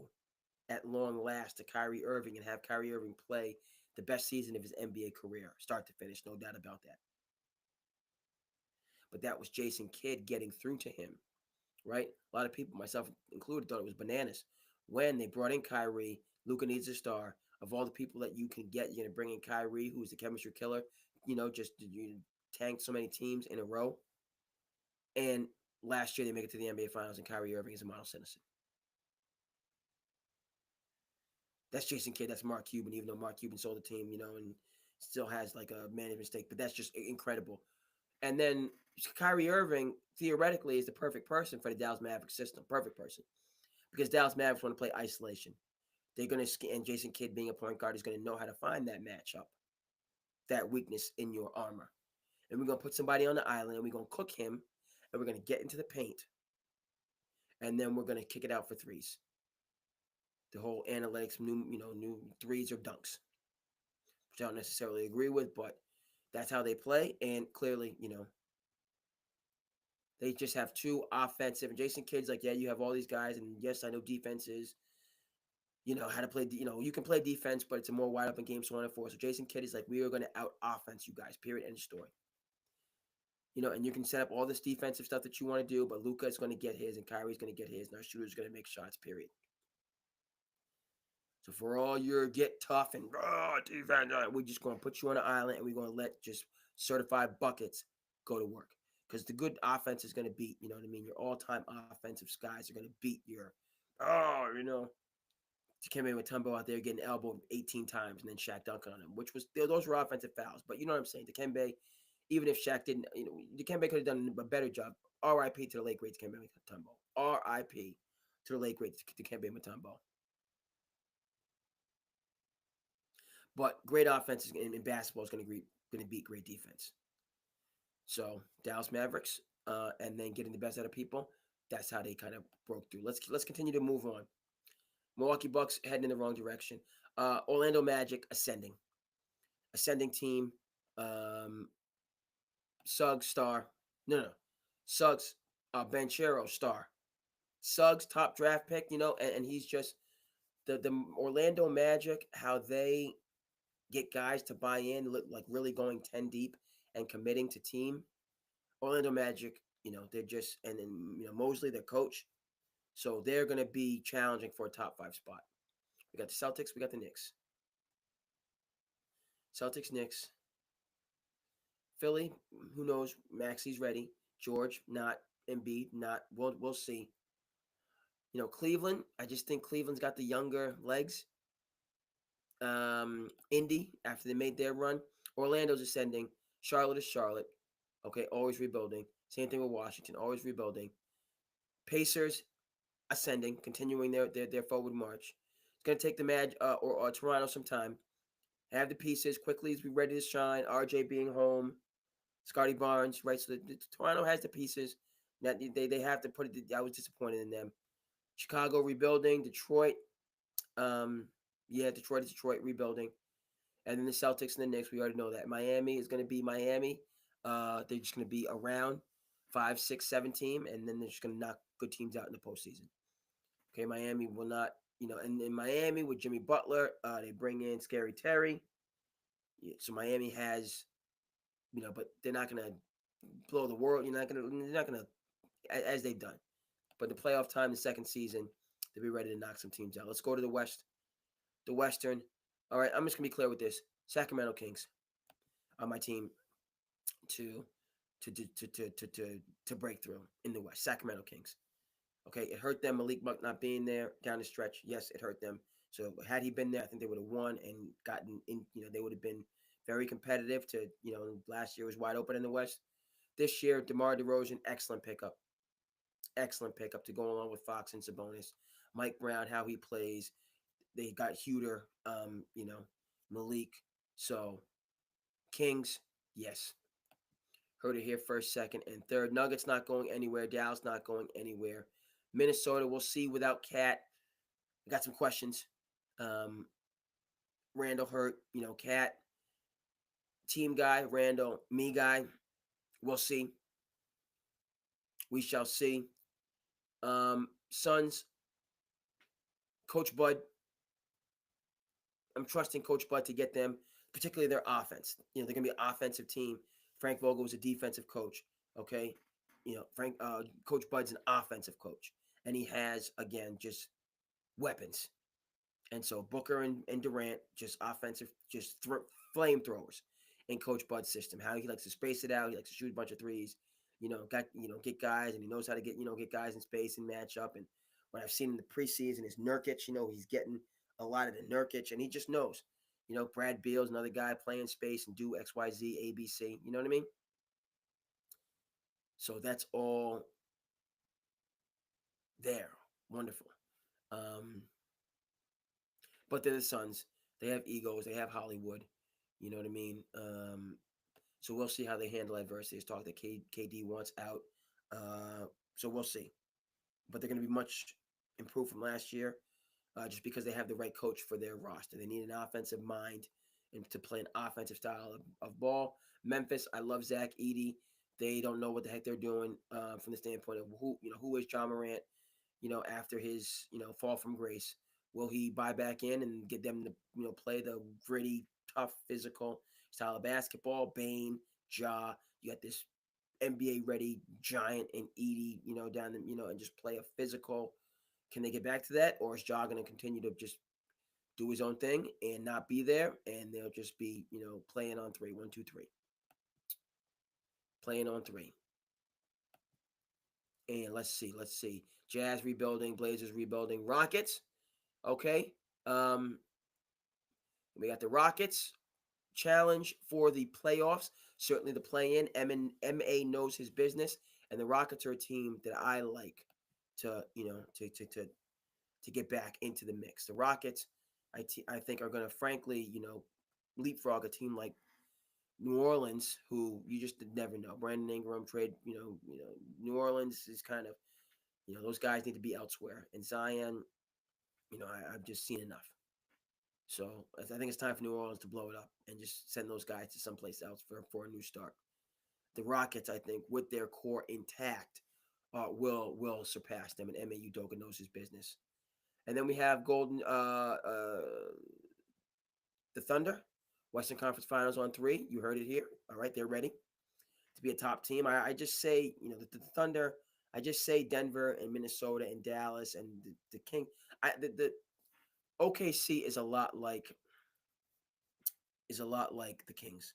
at long last to Kyrie Irving and have Kyrie Irving play the best season of his NBA career, start to finish, no doubt about that. But that was Jason Kidd getting through to him, right? A lot of people, myself included, thought it was bananas when they brought in Kyrie, Luka needs a star. Of all the people that you can get, you're gonna bring in Kyrie, who's the chemistry killer. Just you tanked so many teams in a row. And last year they make it to the NBA Finals, and Kyrie Irving is a model citizen. That's Jason Kidd. That's Mark Cuban. Even though Mark Cuban sold the team, and still has like a management stake, but that's just incredible. And then Kyrie Irving theoretically is the perfect person for the Dallas Mavericks system. Perfect person because Dallas Mavericks want to play isolation. They're going to, and Jason Kidd being a point guard is going to know how to find that matchup, that weakness in your armor. And we're going to put somebody on the island and we're going to cook him and we're going to get into the paint. And then we're going to kick it out for threes. The whole analytics, new threes or dunks, which I don't necessarily agree with, but that's how they play. And clearly, they just have two offensive. And Jason Kidd's like, yeah, you have all these guys. And yes, I know defenses, how to play, you can play defense, but it's a more wide open game, so on and forth. So Jason Kidd is like, we are going to out offense you guys, period, end story. And you can set up all this defensive stuff that you want to do, but Luka is going to get his and Kyrie's going to get his, and our shooter's going to make shots, period. So for all your get tough and defense, we're just going to put you on an island and we're going to let just certified buckets go to work. Because the good offense is going to beat, your all-time offensive guys are going to beat your, Dikembe Mutombo out there getting elbowed 18 times and then Shaq dunked on him, which was, those were offensive fouls. But you know what I'm saying? Dikembe, even if Shaq didn't, Dikembe could have done a better job. R.I.P. to the late great Dikembe Mutombo. R.I.P. to the late great Dikembe Mutombo. But great offense in basketball is going to beat great defense. So Dallas Mavericks, and then getting the best out of people. That's how they kind of broke through. Let's continue to move on. Milwaukee Bucks heading in the wrong direction. Orlando Magic ascending team. Suggs star. No. Suggs, Banchero star. Suggs top draft pick. And he's just the Orlando Magic. How they get guys to buy in, like really going 10 deep and committing to team. Orlando Magic, they're just, and then, Mosley, their coach. So they're going to be challenging for a top 5 spot. We got the Celtics, we got the Knicks. Celtics, Knicks. Philly, who knows? Maxi's ready. George, not. Embiid, not. We'll see. Cleveland, I just think Cleveland's got the younger legs. Indy, after they made their run. Orlando's ascending. Charlotte is Charlotte. Okay, always rebuilding. Same thing with Washington, always rebuilding. Pacers ascending, continuing their forward march. It's going to take the or Toronto some time. Have the pieces quickly as be ready to shine. RJ being home. Scotty Barnes, right? So the Toronto has the pieces. Now they have to put it. I was disappointed in them. Chicago rebuilding. Detroit. Detroit rebuilding. And then the Celtics and the Knicks, we already know that. Miami is going to be Miami. They're just going to be around 5, 6, 7 team, and then they're just going to knock good teams out in the postseason. Okay, Miami will not, and in Miami with Jimmy Butler, they bring in Scary Terry. Yeah, so Miami has, but they're not going to blow the world. They're not going to, as they've done. But the playoff time, the second season, they'll be ready to knock some teams out. Let's go to the West. The Western. All right, I'm just going to be clear with this. Sacramento Kings are my team to break through in the West. Sacramento Kings. Okay, it hurt them. Malik Monk not being there down the stretch. Yes, it hurt them. So had he been there, I think they would have won and gotten in. They would have been very competitive. Last year was wide open in the West. This year, DeMar DeRozan, excellent pickup. Excellent pickup to go along with Fox and Sabonis. Mike Brown, how he plays. They got Huter, Malik. So Kings, yes. Heard it here first, second, and third. Nuggets not going anywhere. Dallas not going anywhere. Minnesota, we'll see without Cat. I got some questions. Randall hurt, Cat. Team guy, Randall. Me guy. We'll see. We shall see. Suns, Coach Bud. I'm trusting Coach Bud to get them, particularly their offense. They're going to be an offensive team. Frank Vogel was a defensive coach, okay? Coach Bud's an offensive coach. And he has, again, just weapons. And so Booker and Durant just offensive, just flamethrowers in Coach Bud's system. How he likes to space it out. He likes to shoot a bunch of threes. Get guys, and he knows how to get guys in space and match up. And what I've seen in the preseason is Nurkic. He's getting a lot of the Nurkic, and he just knows. Brad Beal's another guy playing space and do X, Y, Z, A, B, C. You know what I mean? So that's all there. Wonderful. But they're the Suns. They have egos. They have Hollywood. You know what I mean? So we'll see how they handle adversity. It's talk that KD wants out. So we'll see. But they're going to be much improved from last year just because they have the right coach for their roster. They need an offensive mind and to play an offensive style of ball. Memphis, I love Zach Edey. They don't know what the heck they're doing from the standpoint of who is John Morant, after his, fall from grace. Will he buy back in and get them to, play the gritty, tough, physical style of basketball? Bane, Ja, you got this NBA ready giant and Edey, down, and just play a physical. Can they get back to that, or is Ja going to continue to just do his own thing and not be there, and they'll just be, playing on three, 1, 2, 3, playing on three. And let's see. Jazz rebuilding, Blazers rebuilding, Rockets. Okay. We got the Rockets challenge for the playoffs. Certainly the play-in. M.A. knows his business, and the Rockets are a team that I like to get back into the mix. The Rockets, I think, are going to frankly, leapfrog a team like New Orleans, who you just never know. Brandon Ingram trade, New Orleans is kind of, those guys need to be elsewhere. And Zion, I've just seen enough. So I think it's time for New Orleans to blow it up and just send those guys to someplace else for a new start. The Rockets, I think, with their core intact, will surpass them, and Ime Udoka knows his business. And then we have the Thunder, Western Conference Finals on 3. You heard it here. All right, they're ready to be a top team. I just say, the Thunder. I just say Denver and Minnesota and Dallas and the King. The OKC is a lot like the Kings.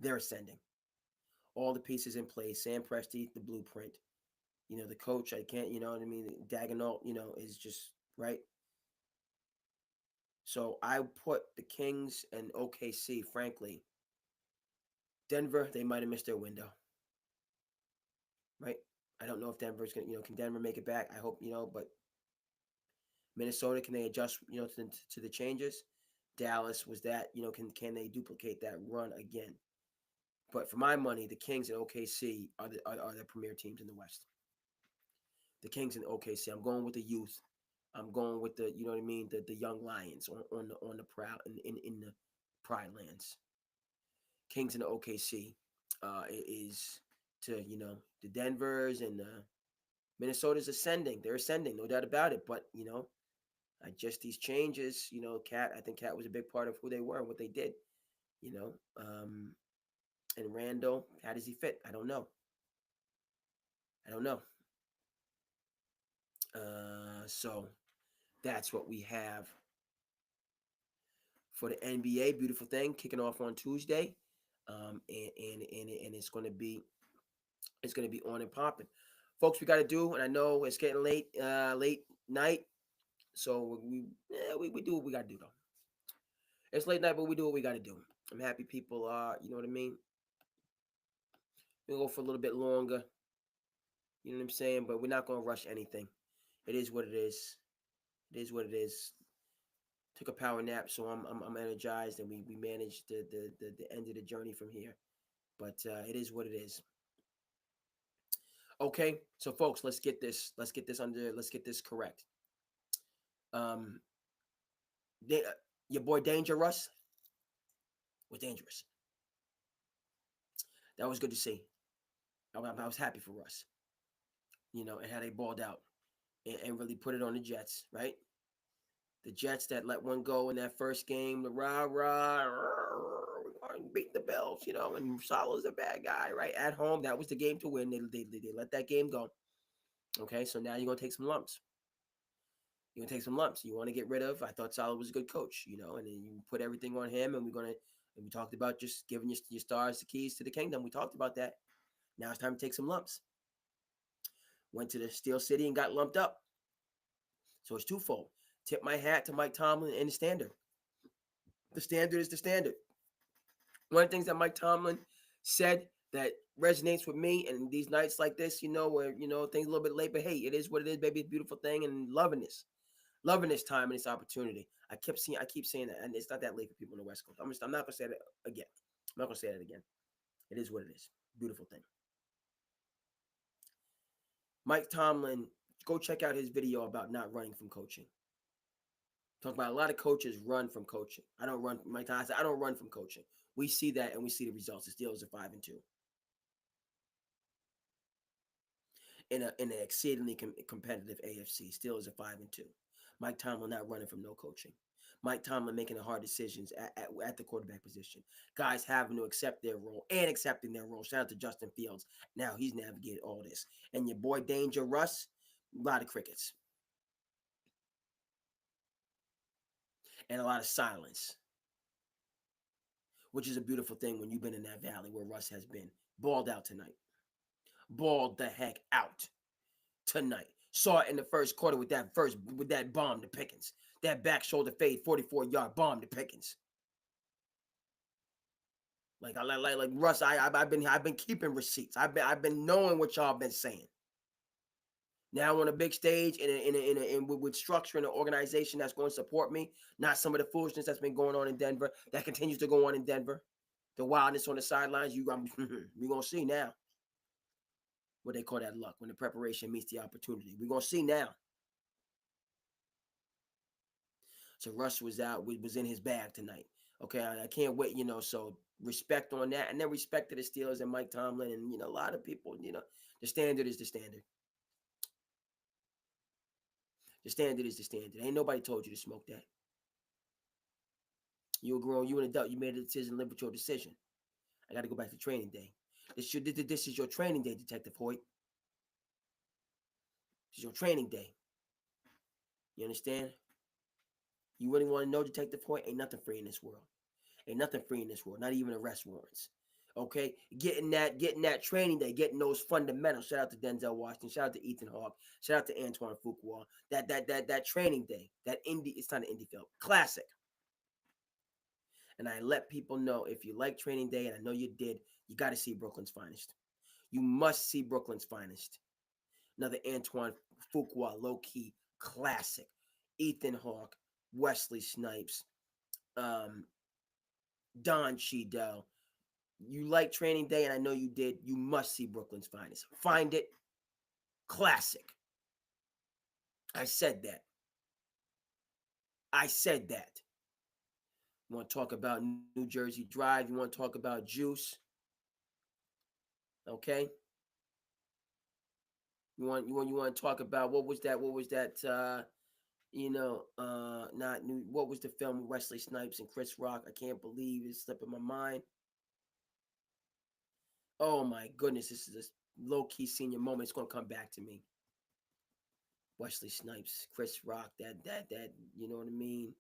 They're ascending. All the pieces in place. Sam Presti, the blueprint. The coach. I can't. You know what I mean. Daigneault. Is just right. So I put the Kings and OKC. Frankly, Denver, they might have missed their window. Right. I don't know if Denver's gonna. Can Denver make it back? I hope. But Minnesota, can they adjust? To the changes? Dallas was that. Can they duplicate that run again? But for my money, the Kings and OKC are the premier teams in the West. The Kings and OKC. I'm going with the youth. I'm going with the, you know what I mean, the young lions on the proud in the Pride Lands. Kings and the OKC is to the Denvers and the Minnesota's ascending. They're ascending, no doubt about it. But just these changes. I think Cat was a big part of who they were and what they did. And Randall, how does he fit? I don't know. So that's what we have for the NBA. Beautiful thing kicking off on Tuesday, and it's going to be on and popping, folks. We got to do, and I know it's getting late night, so we do what we got to do though. It's late night, but we do what we got to do. I'm happy people are, you know what I mean. We'll go for a little bit longer. You know what I'm saying? But we're not going to rush anything. It is what it is. It is what it is. Took a power nap, so I'm energized, and we managed the end of the journey from here. But it is what it is. Okay, so folks, let's get this correct. Your boy Danger-Russ was dangerous. That was good to see. I was happy for Russ. And how they balled out and really put it on the Jets, right? The Jets that let one go in that first game, the rah, beat the Bills, and Salah's a bad guy, right? At home, that was the game to win. They let that game go. Okay, so now you're going to take some lumps. You're gonna take some lumps. You want to get rid of. I thought Salah was a good coach, and then you put everything on him, and we talked about just giving your stars the keys to the kingdom. We talked about that. Now it's time to take some lumps. Went to the Steel City and got lumped up. So it's twofold. Tip my hat to Mike Tomlin and the standard. The standard is the standard. One of the things that Mike Tomlin said that resonates with me, and these nights like this, where things a little bit late, but hey, it is what it is, baby. It's a beautiful thing, and loving this time and this opportunity. I keep saying that, and it's not that late for people on the West Coast. I'm not gonna say that again. I'm not gonna say that again. It is what it is. Beautiful thing. Mike Tomlin, go check out his video about not running from coaching. Talk about a lot of coaches run from coaching. I don't run. Mike Tomlin said, I don't run from coaching. We see that, and we see the results. The Steelers are 5-2 in an exceedingly competitive AFC. Steelers are 5-2. Mike Tomlin not running from no coaching. Mike Tomlin making the hard decisions at the quarterback position. Guys having to accept their role and accepting their role. Shout out to Justin Fields. Now he's navigated all this. And your boy Danger-Russ, a lot of crickets. And a lot of silence. Which is a beautiful thing when you've been in that valley where Russ has been. Balled out tonight. Balled the heck out tonight. Saw it in the first quarter with that bomb to Pickens. That back shoulder fade, 44-yard bomb to Pickens. Like Russ, I've been keeping receipts. I've been knowing what y'all been saying. Now on a big stage and with structure and an organization that's going to support me, not some of the foolishness that's been going on in Denver, that continues to go on in Denver. The wildness on the sidelines, we're gonna see now. What they call that luck, when the preparation meets the opportunity. We're gonna see now. So Russ was in his bag tonight. Okay, I can't wait, so respect on that. And then respect to the Steelers and Mike Tomlin and, a lot of people, the standard is the standard. The standard is the standard. Ain't nobody told you to smoke that. You're grown, you an adult, you made a decision, live with your decision. I got to go back to training day. This is your training day, Detective Hoyt. This is your training day. You understand? You really want to know, Detective Hoyt? Ain't nothing free in this world. Ain't nothing free in this world. Not even arrest warrants. Okay? Getting that training day, getting those fundamentals. Shout out to Denzel Washington. Shout out to Ethan Hawke. Shout out to Antoine Fuqua. That training day. It's not an indie film. Classic. And I let people know, if you like training day, and I know you did, you got to see Brooklyn's finest. You must see Brooklyn's finest. Another Antoine Fuqua, low-key classic. Ethan Hawke, Wesley Snipes, Don Cheadle. You like training day, and I know you did. You must see Brooklyn's finest. Find it. Classic. I said that. You want to talk about New Jersey Drive? You want to talk about Juice? Okay. You want to talk about what was that? What was the film with Wesley Snipes and Chris Rock? I can't believe it's slipping my mind. Oh my goodness, this is a low-key senior moment. It's gonna come back to me. Wesley Snipes, Chris Rock, that, you know what I mean?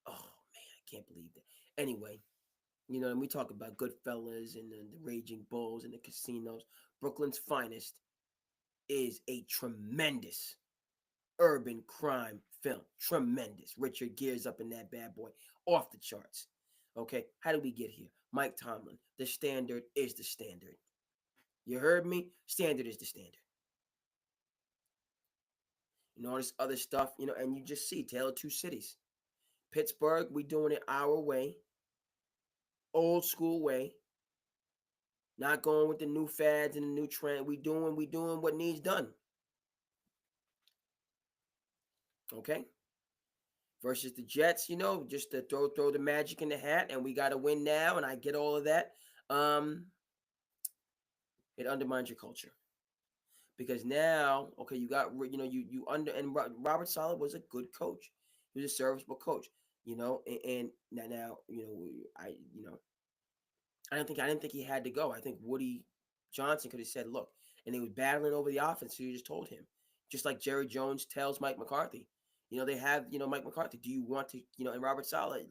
Oh man, I can't believe that. Anyway, and we talk about Goodfellas and the Raging Bulls and the casinos. Brooklyn's finest is a tremendous urban crime film. Tremendous. Richard Gere's up in that bad boy. Off the charts. Okay, how did we get here? Mike Tomlin. The standard is the standard. You heard me? Standard is the standard. All this other stuff, and you just see Tale of Two Cities. Pittsburgh, we doing it our way. Old school way. Not going with the new fads and the new trend. We doing what needs done. Okay? Versus the Jets, just to throw the magic in the hat, and we got to win now, and I get all of that. It undermines your culture. Because now, okay, you got, and Robert Saleh was a good coach. He was a serviceable coach, and now, I didn't think he had to go. I think Woody Johnson could have said, look, and he was battling over the offense, so you just told him. Just like Jerry Jones tells Mike McCarthy, They have Mike McCarthy. Do you want to and Robert Saleh?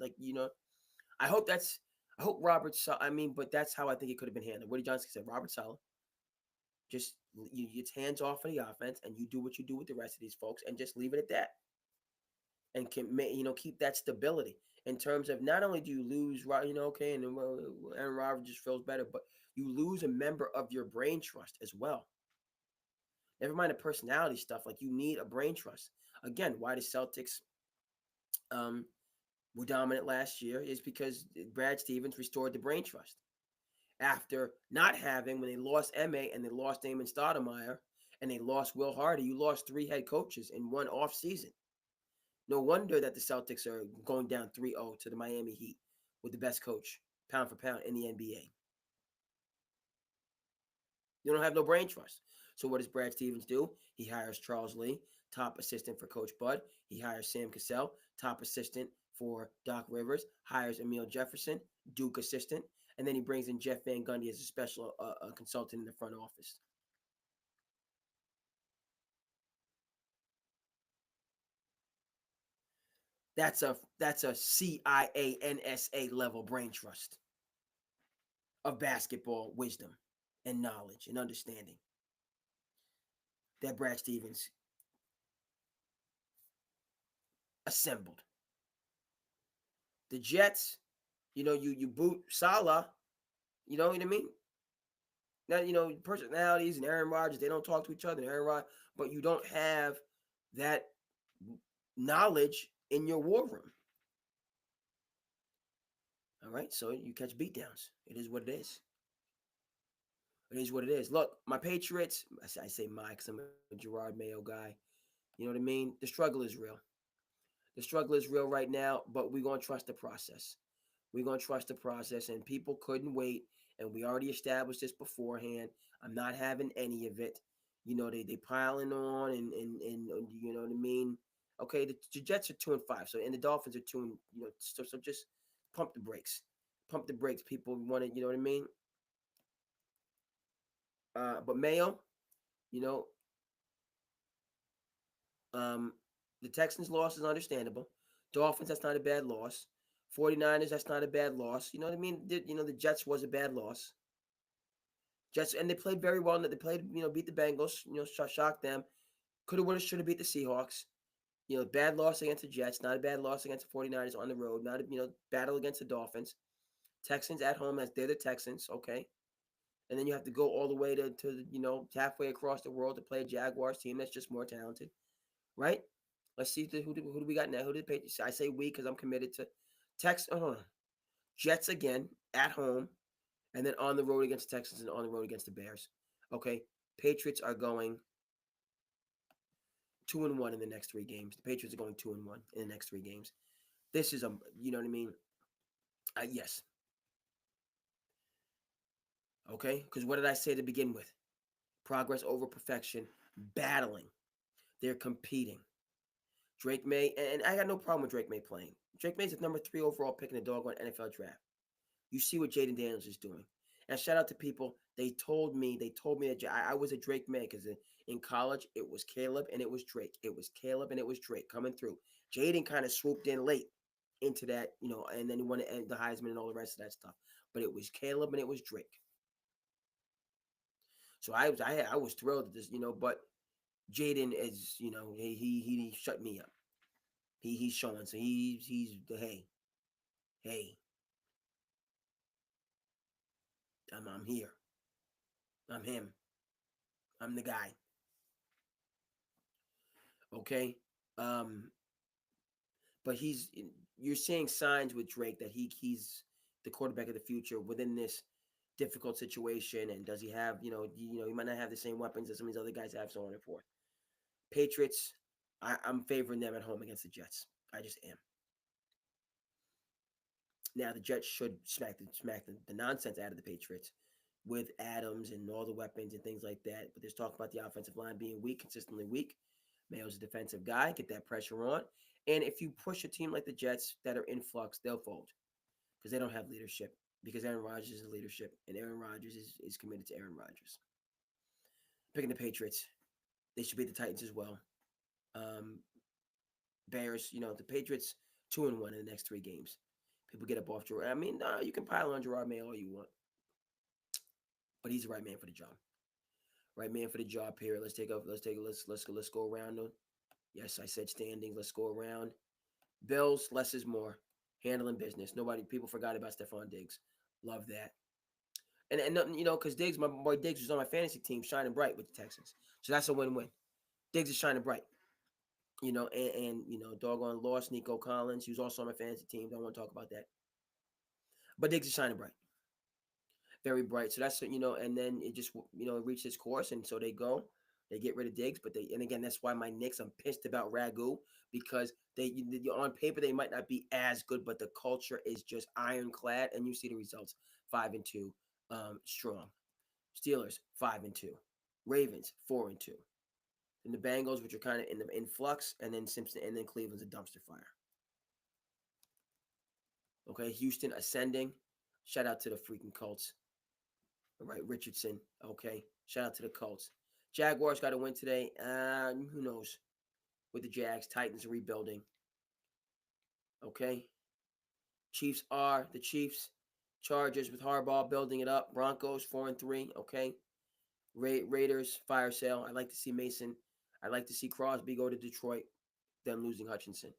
I hope that's I hope Robert Saleh. I mean, but that's how I think it could have been handled. Woody Johnson said Robert Saleh just it's hands off of the offense, and you do what you do with the rest of these folks, and just leave it at that, and can keep that stability in terms of not only do you lose okay, and then Aaron Rodgers just feels better, but you lose a member of your brain trust as well. Never mind the personality stuff. Like you need a brain trust. Again, why the Celtics um, were dominant last year is because Brad Stevens restored the brain trust after not having when they lost M.A. and they lost Damon Stoudemire and they lost Will Hardy. You lost 3 head coaches in one off season. No wonder that the Celtics are going down 3-0 to the Miami Heat with the best coach, pound for pound, in the NBA. You don't have no brain trust. So what does Brad Stevens do? He hires Charles Lee, top assistant for Coach Bud. He hires Sam Cassell, top assistant for Doc Rivers. Hires Emile Jefferson, Duke assistant. And then he brings in Jeff Van Gundy as a special consultant in the front office. That's a CIA NSA level brain trust of basketball wisdom and knowledge and understanding that Brad Stevens assembled. The Jets, you boot Salah, you know what I mean? Now, personalities and Aaron Rodgers, they don't talk to each other, but you don't have that knowledge in your war room. All right, so you catch beatdowns. It is what it is. It is what it is. Look, my Patriots, I say my because I'm a Gerard Mayo guy. You know what I mean? The struggle is real. The struggle is real right now, but we're going to trust the process. We're going to trust the process, and people couldn't wait, and we already established this beforehand. I'm not having any of it. They piling on, and you know what I mean? Okay, the Jets are 2-5, so and the Dolphins are 2, so just pump the brakes. Pump the brakes. People want to, you know what I mean? But Mayo, you know, um, the Texans loss is understandable. Dolphins, that's not a bad loss. 49ers, that's not a bad loss. You know what I mean? The Jets was a bad loss. Jets, and they played very well. They played, beat the Bengals, shocked them. Could have, would have, should have beat the Seahawks. Bad loss against the Jets, not a bad loss against the 49ers on the road, not a, battle against the Dolphins. Texans at home, they're the Texans, okay? And then you have to go all the way to halfway across the world to play a Jaguars team that's just more talented, right? Let's see who do we got now? Who did the Patriots? I say we because I'm committed to Jets again at home, and then on the road against the Texans and on the road against the Bears. Okay, Patriots are going 2-1 in the next 3 games. The Patriots are going 2-1 in the next 3 games. This is you know what I mean? Yes. Okay, because what did I say to begin with? Progress over perfection, battling. They're competing. Drake May, and I got no problem with Drake May playing. Drake May's the number 3 overall pick in the doggone NFL draft. You see what Jaden Daniels is doing. And shout out to people. They told me that I was a Drake May because in college it was Caleb and it was Drake. It was Caleb and it was Drake coming through. Jaden kind of swooped in late into that, and then he won the Heisman and all the rest of that stuff. But it was Caleb and it was Drake. So I was thrilled at this, but Jaden is, he shut me up. He's showing. So he's the hey, I'm here. I'm him. I'm the guy. Okay. Um, but you're seeing signs with Drake that he's the quarterback of the future within this difficult situation. And does he have, he might not have the same weapons as some of these other guys have, so on and forth. Patriots, I'm favoring them at home against the Jets. I just am. Now the Jets should smack the nonsense out of the Patriots with Adams and all the weapons and things like that. But there's talk about the offensive line being weak, consistently weak. Mayo's a defensive guy, get that pressure on. And if you push a team like the Jets that are in flux, they'll fold because they don't have leadership. Because Aaron Rodgers is leadership, and Aaron Rodgers is committed to Aaron Rodgers. Picking the Patriots, they should beat the Titans as well. Um, Bears, the Patriots 2-1 in the next 3 games. People get up off Gerard. I mean, you can pile on Gerard May all you want, but he's the right man for the job. Right man for the job here. Let's go around. Yes, I said standings. Let's go around. Bills, less is more. Handling business. People forgot about Stephon Diggs. Love that. And because Diggs, my boy Diggs was on my fantasy team, shining bright with the Texans. So that's a win-win. Diggs is shining bright. Doggone lost Nico Collins. He was also on my fantasy team. Don't want to talk about that. But Diggs is shining bright. Very bright. So that's, and then it just, it reached its course. And so they get rid of Diggs. And again, that's why my Knicks, I'm pissed about Ragu, because on paper, they might not be as good, but the culture is just ironclad. And you see the results, 5-2, strong. Steelers, 5-2. Ravens, 4-2. And the Bengals, which are kind of in flux, and then Simpson, and then Cleveland's a dumpster fire. Okay, Houston ascending. Shout out to the freaking Colts. All right, Richardson. Okay, shout out to the Colts. Jaguars got to win today. Who knows? With the Jags, Titans rebuilding. Okay. Chiefs are the Chiefs. Chargers with Harbaugh building it up. Broncos 4-3. Okay. Raiders fire sale. I'd like to see Mason. I'd like to see Crosby go to Detroit. Them losing Hutchinson.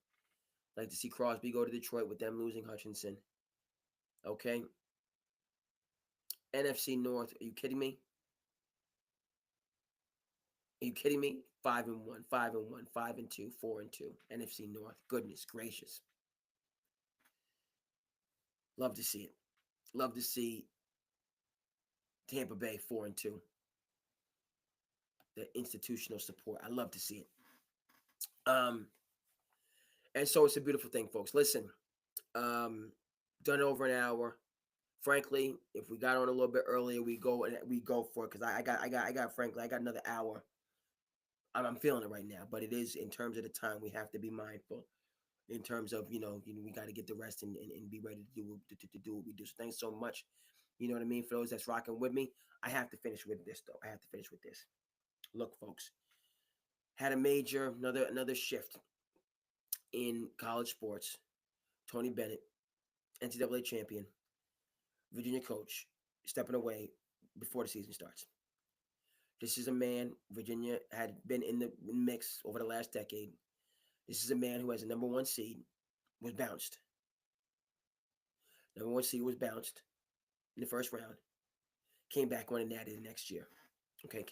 I'd like to see Crosby go to Detroit with them losing Hutchinson. Okay. NFC North. Are you kidding me? Are you kidding me? 5-1, 5-1, 5-2, 4-2. NFC North. Goodness gracious. Love to see it. Love to see Tampa Bay 4-2. The institutional support. I love to see it. And so it's a beautiful thing, folks. Listen, done over an hour. Frankly, if we got on a little bit earlier, we go for it, because I got another hour. I'm feeling it right now, but it is, in terms of the time, we have to be mindful. In terms of, we got to get the rest and be ready to do what we do. So thanks so much. You know what I mean? For those that's rocking with me, I have to finish with this, though. Look, folks, had another shift in college sports. Tony Bennett, NCAA champion, Virginia coach, stepping away before the season starts. This is a man, Virginia had been in the mix over the last decade. This is a man who has a number 1 seed, was bounced. Number 1 seed was bounced in the first round. Came back on and added the next year. Okay,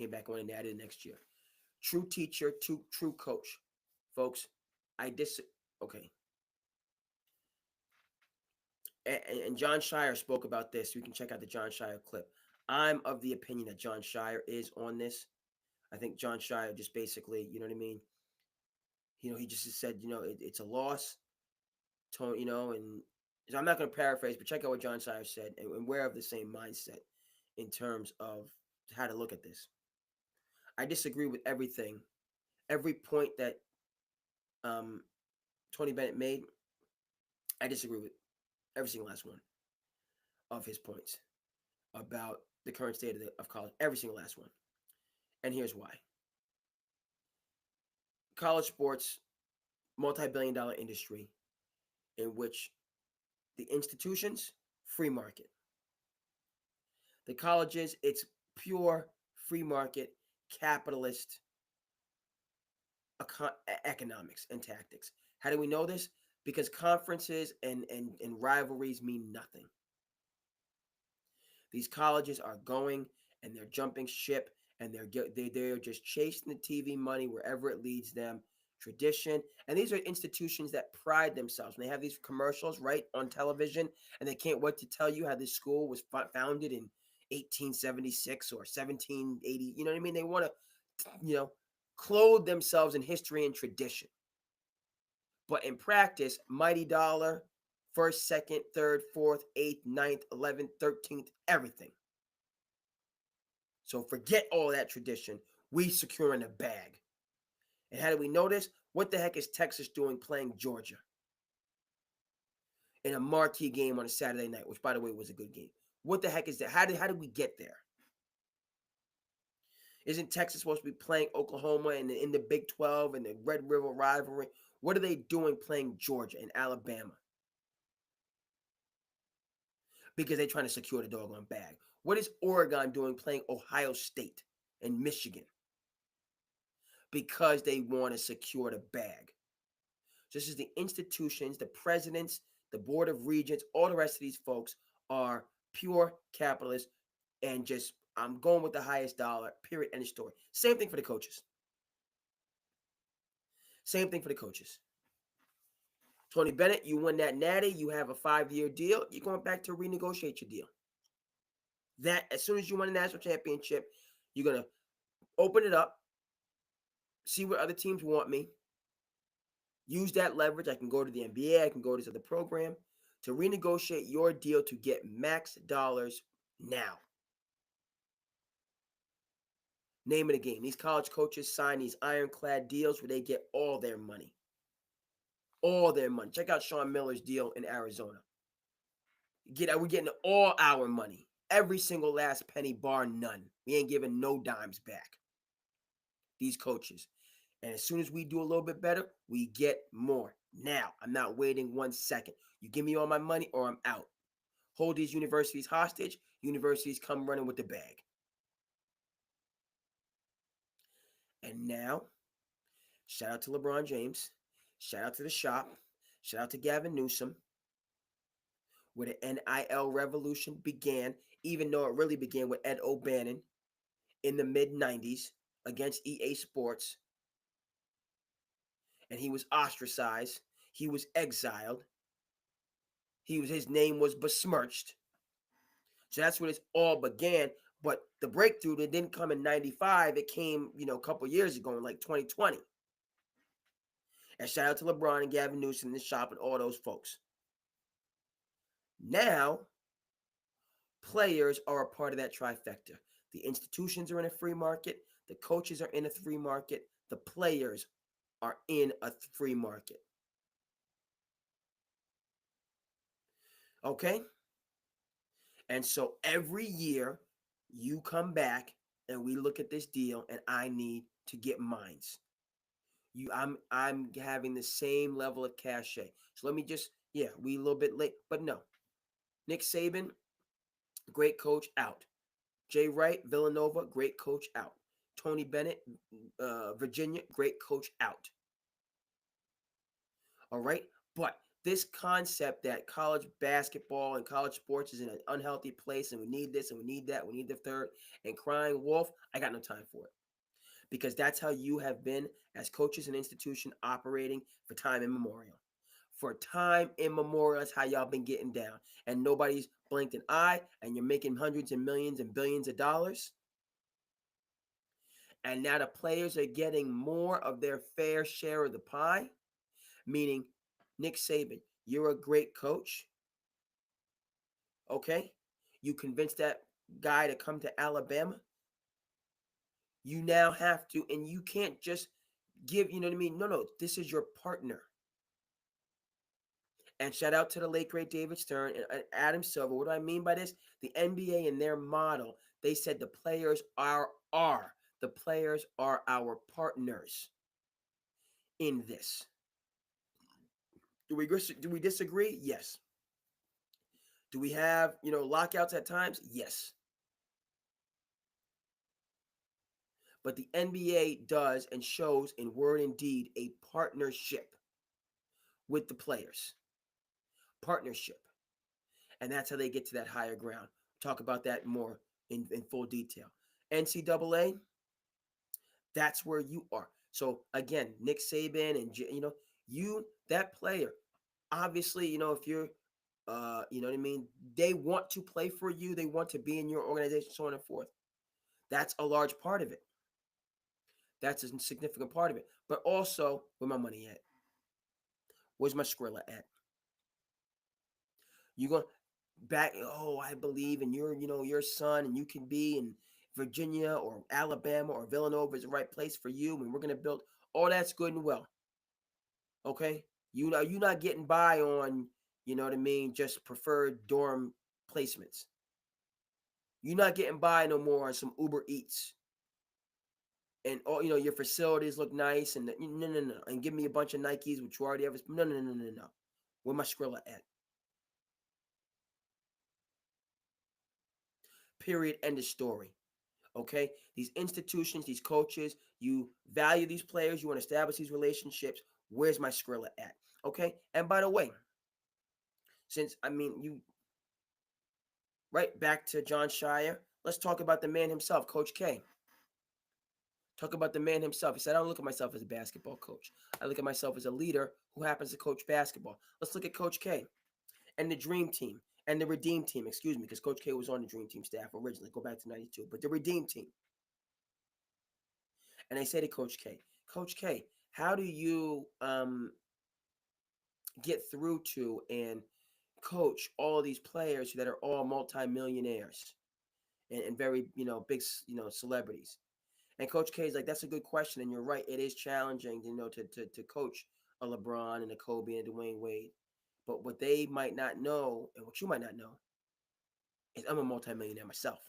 True teacher, true coach. Folks, okay. And John Shire spoke about this. You can check out the John Shire clip. I'm of the opinion that John Shire is on this. I think John Shire just basically, you know what I mean? He just said, it's a loss. And so I'm not going to paraphrase, but check out what John Shire said, and we're of the same mindset in terms of how to look at this. I disagree with everything. Every point that Tony Bennett made, I disagree with every single last one of his points about the current state of college. Every single last one. And here's why. College sports, multi-billion-dollar industry in which the institutions, free market. The colleges, it's pure free market, capitalist economics and tactics. How do we know this? Because conferences and rivalries mean nothing. These colleges are going and they're jumping ship, and they're just chasing the TV money wherever it leads them. Tradition. And these are institutions that pride themselves. And they have these commercials, right, on television, and they can't wait to tell you how this school was founded in 1876 or 1780. You know what I mean? They want to, clothe themselves in history and tradition. But in practice, mighty dollar, 1st, 2nd, 3rd, 4th, 8th, 9th, 11th, 13th, everything. So forget all that tradition. We securing a bag. And how do we know this? What the heck is Texas doing playing Georgia in a marquee game on a Saturday night, which, by the way, was a good game? What the heck is that? How did we get there? Isn't Texas supposed to be playing Oklahoma in the Big 12 and the Red River rivalry? What are they doing playing Georgia and Alabama? Because they're trying to secure the doggone bag. What is Oregon doing playing Ohio State and Michigan? Because they want to secure the bag. Just as the institutions, the presidents, the board of regents, all the rest of these folks are pure capitalists and just, I'm going with the highest dollar, period, end of story. Same thing for the coaches. Same thing for the coaches. Tony Bennett, you win that natty, you have a 5-year deal, you're going back to renegotiate your deal. That, as soon as you win a national championship, you're going to open it up, see what other teams want me, use that leverage. I can go to the NBA, I can go to this other program to renegotiate your deal to get max dollars now. Name of the game. These college coaches sign these ironclad deals where they get all their money. All their money. Check out Sean Miller's deal in Arizona. We're getting all our money. Every single last penny, bar none. We ain't giving no dimes back. These coaches. And as soon as we do a little bit better, we get more. Now, I'm not waiting 1 second. You give me all my money or I'm out. Hold these universities hostage. Universities come running with the bag. And now, shout out to LeBron James. Shout out to the shop. Shout out to Gavin Newsom. Where the NIL revolution began, even though it really began with Ed O'Bannon in the mid-90s against EA Sports. And he was ostracized. He was exiled. His name was besmirched. So that's when it all began. But the breakthrough, that didn't come in 95. It came, a couple years ago in like 2020. And shout out to LeBron and Gavin Newsom and the shop and all those folks. Now, players are a part of that trifecta. The institutions are in a free market. The coaches are in a free market. The players are in a free market. Okay? And so every year you come back and we look at this deal and I need to get mines. I'm having the same level of cachet. So let me just, we a little bit late, but no. Nick Saban, great coach, out. Jay Wright, Villanova, great coach, out. Tony Bennett, Virginia, great coach, out. All right? But this concept that college basketball and college sports is in an unhealthy place and we need this and we need that, we need the third, and crying wolf, I got no time for it. Because that's how you have been as coaches and institution operating for time immemorial. For time immemorial, that's how y'all been getting down. And nobody's blinked an eye, and you're making hundreds and millions and billions of dollars. And now the players are getting more of their fair share of the pie, meaning Nick Saban, you're a great coach. Okay? You convinced that guy to come to Alabama. You now have to, and you can't just give, you know what I mean? No, this is your partner. And shout out to the late, great David Stern and Adam Silver. What do I mean by this? The NBA in their model, they said the players are our partners in this. Do we disagree? Yes. Do we have, lockouts at times? Yes. But the NBA does and shows in word and deed a partnership with the players. Partnership. And that's how they get to that higher ground. Talk about that more in full detail. NCAA, that's where you are. So again, Nick Saban and that player, obviously, if you're you know what I mean, they want to play for you, they want to be in your organization, so on and forth. That's a large part of it. That's a significant part of it. But also, where my money at? Where's my Skrilla at? You going back? Oh, I believe in your son, and you can be in Virginia or Alabama or Villanova is the right place for you, and we're gonna build. All that's good and well. Okay, you're not getting by on, just preferred dorm placements. You're not getting by no more on some Uber Eats. and all your facilities look nice, and no, and give me a bunch of Nikes which you already have. No. Where my Skrilla at? Period. End of story. Okay, these institutions, these coaches, you value these players, you want to establish these relationships. Where's my Skrilla at? Okay, and by the way, since you right back to John Shire, let's talk about the man himself, Coach K. Talk about the man himself. He said, I don't look at myself as a basketball coach. I look at myself as a leader who happens to coach basketball. Let's look at Coach K and the Dream Team and the Redeem Team, excuse me, because Coach K was on the Dream Team staff originally. Go back to 92. But the Redeem Team. And I say to Coach K, how do you get through to and coach all these players that are all multimillionaires and very, big, celebrities? And Coach K is like, that's a good question. And you're right. It is challenging, to coach a LeBron and a Kobe and a Dwayne Wade. But what they might not know and what you might not know is I'm a multimillionaire myself.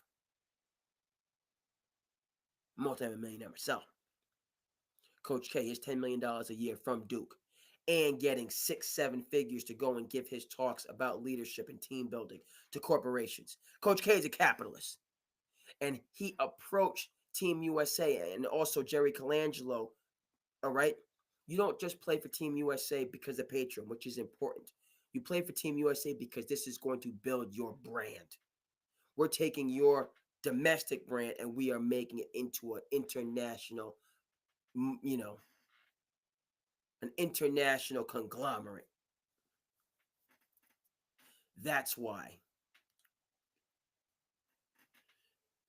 Multimillionaire myself. Coach K is $10 million a year from Duke and getting 6-7 figures to go and give his talks about leadership and team building to corporations. Coach K is a capitalist. And he approached Team USA and also Jerry Colangelo. All right. You don't just play for Team USA because of Patreon, which is important. You play for Team USA because this is going to build your brand. We're taking your domestic brand and we are making it into an international, an international conglomerate. That's why,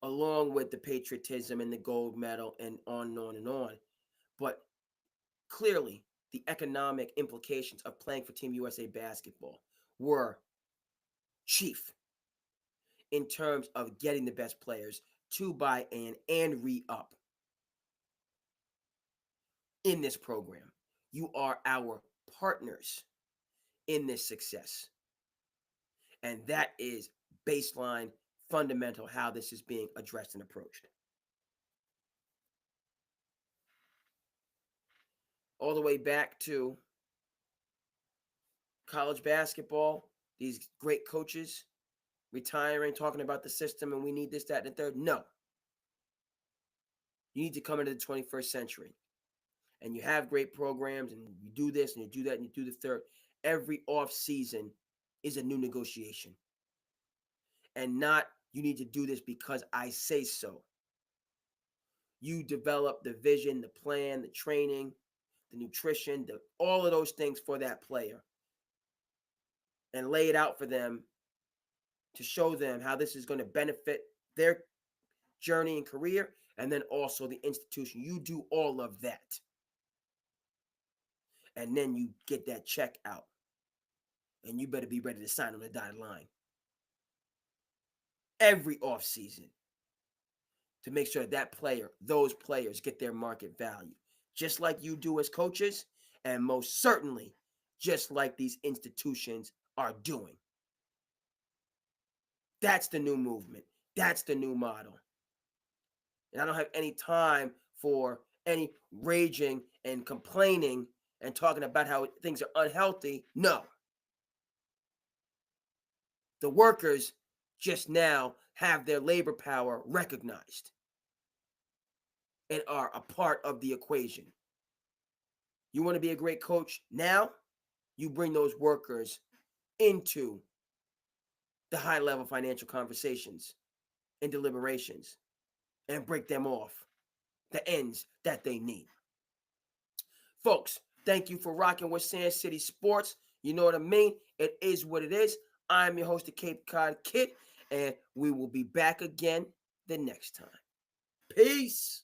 along with the patriotism and the gold medal and on and on and on, but clearly the economic implications of playing for Team USA basketball were chief in terms of getting the best players to buy in and re-up in this program. You are our partners in this success. And that is baseline, fundamental, how this is being addressed and approached. All the way back to college basketball, these great coaches retiring, talking about the system, and we need this, that, and the third. No. You need to come into the 21st century. And you have great programs, and you do this, and you do that, and you do the third. Every off season is a new negotiation. And not, you need to do this because I say so. You develop the vision, the plan, the training, the nutrition, all of those things for that player. And lay it out for them to show them how this is going to benefit their journey and career, and then also the institution. You do all of that. And then you get that check out. And you better be ready to sign on the dotted line every offseason to make sure that those players get their market value, just like you do as coaches, and most certainly just like these institutions are doing. That's the new movement. That's the new model. And I don't have any time for any raging and complaining and talking about how things are unhealthy. No. The workers just now have their labor power recognized and are a part of the equation. You want to be a great coach now? You bring those workers into the high-level financial conversations and deliberations and break them off the ends that they need. Folks, thank you for rocking with SandCity Sports. You know what I mean? It is what it is. I'm your host, the Cape Cod Kid, and we will be back again the next time. Peace.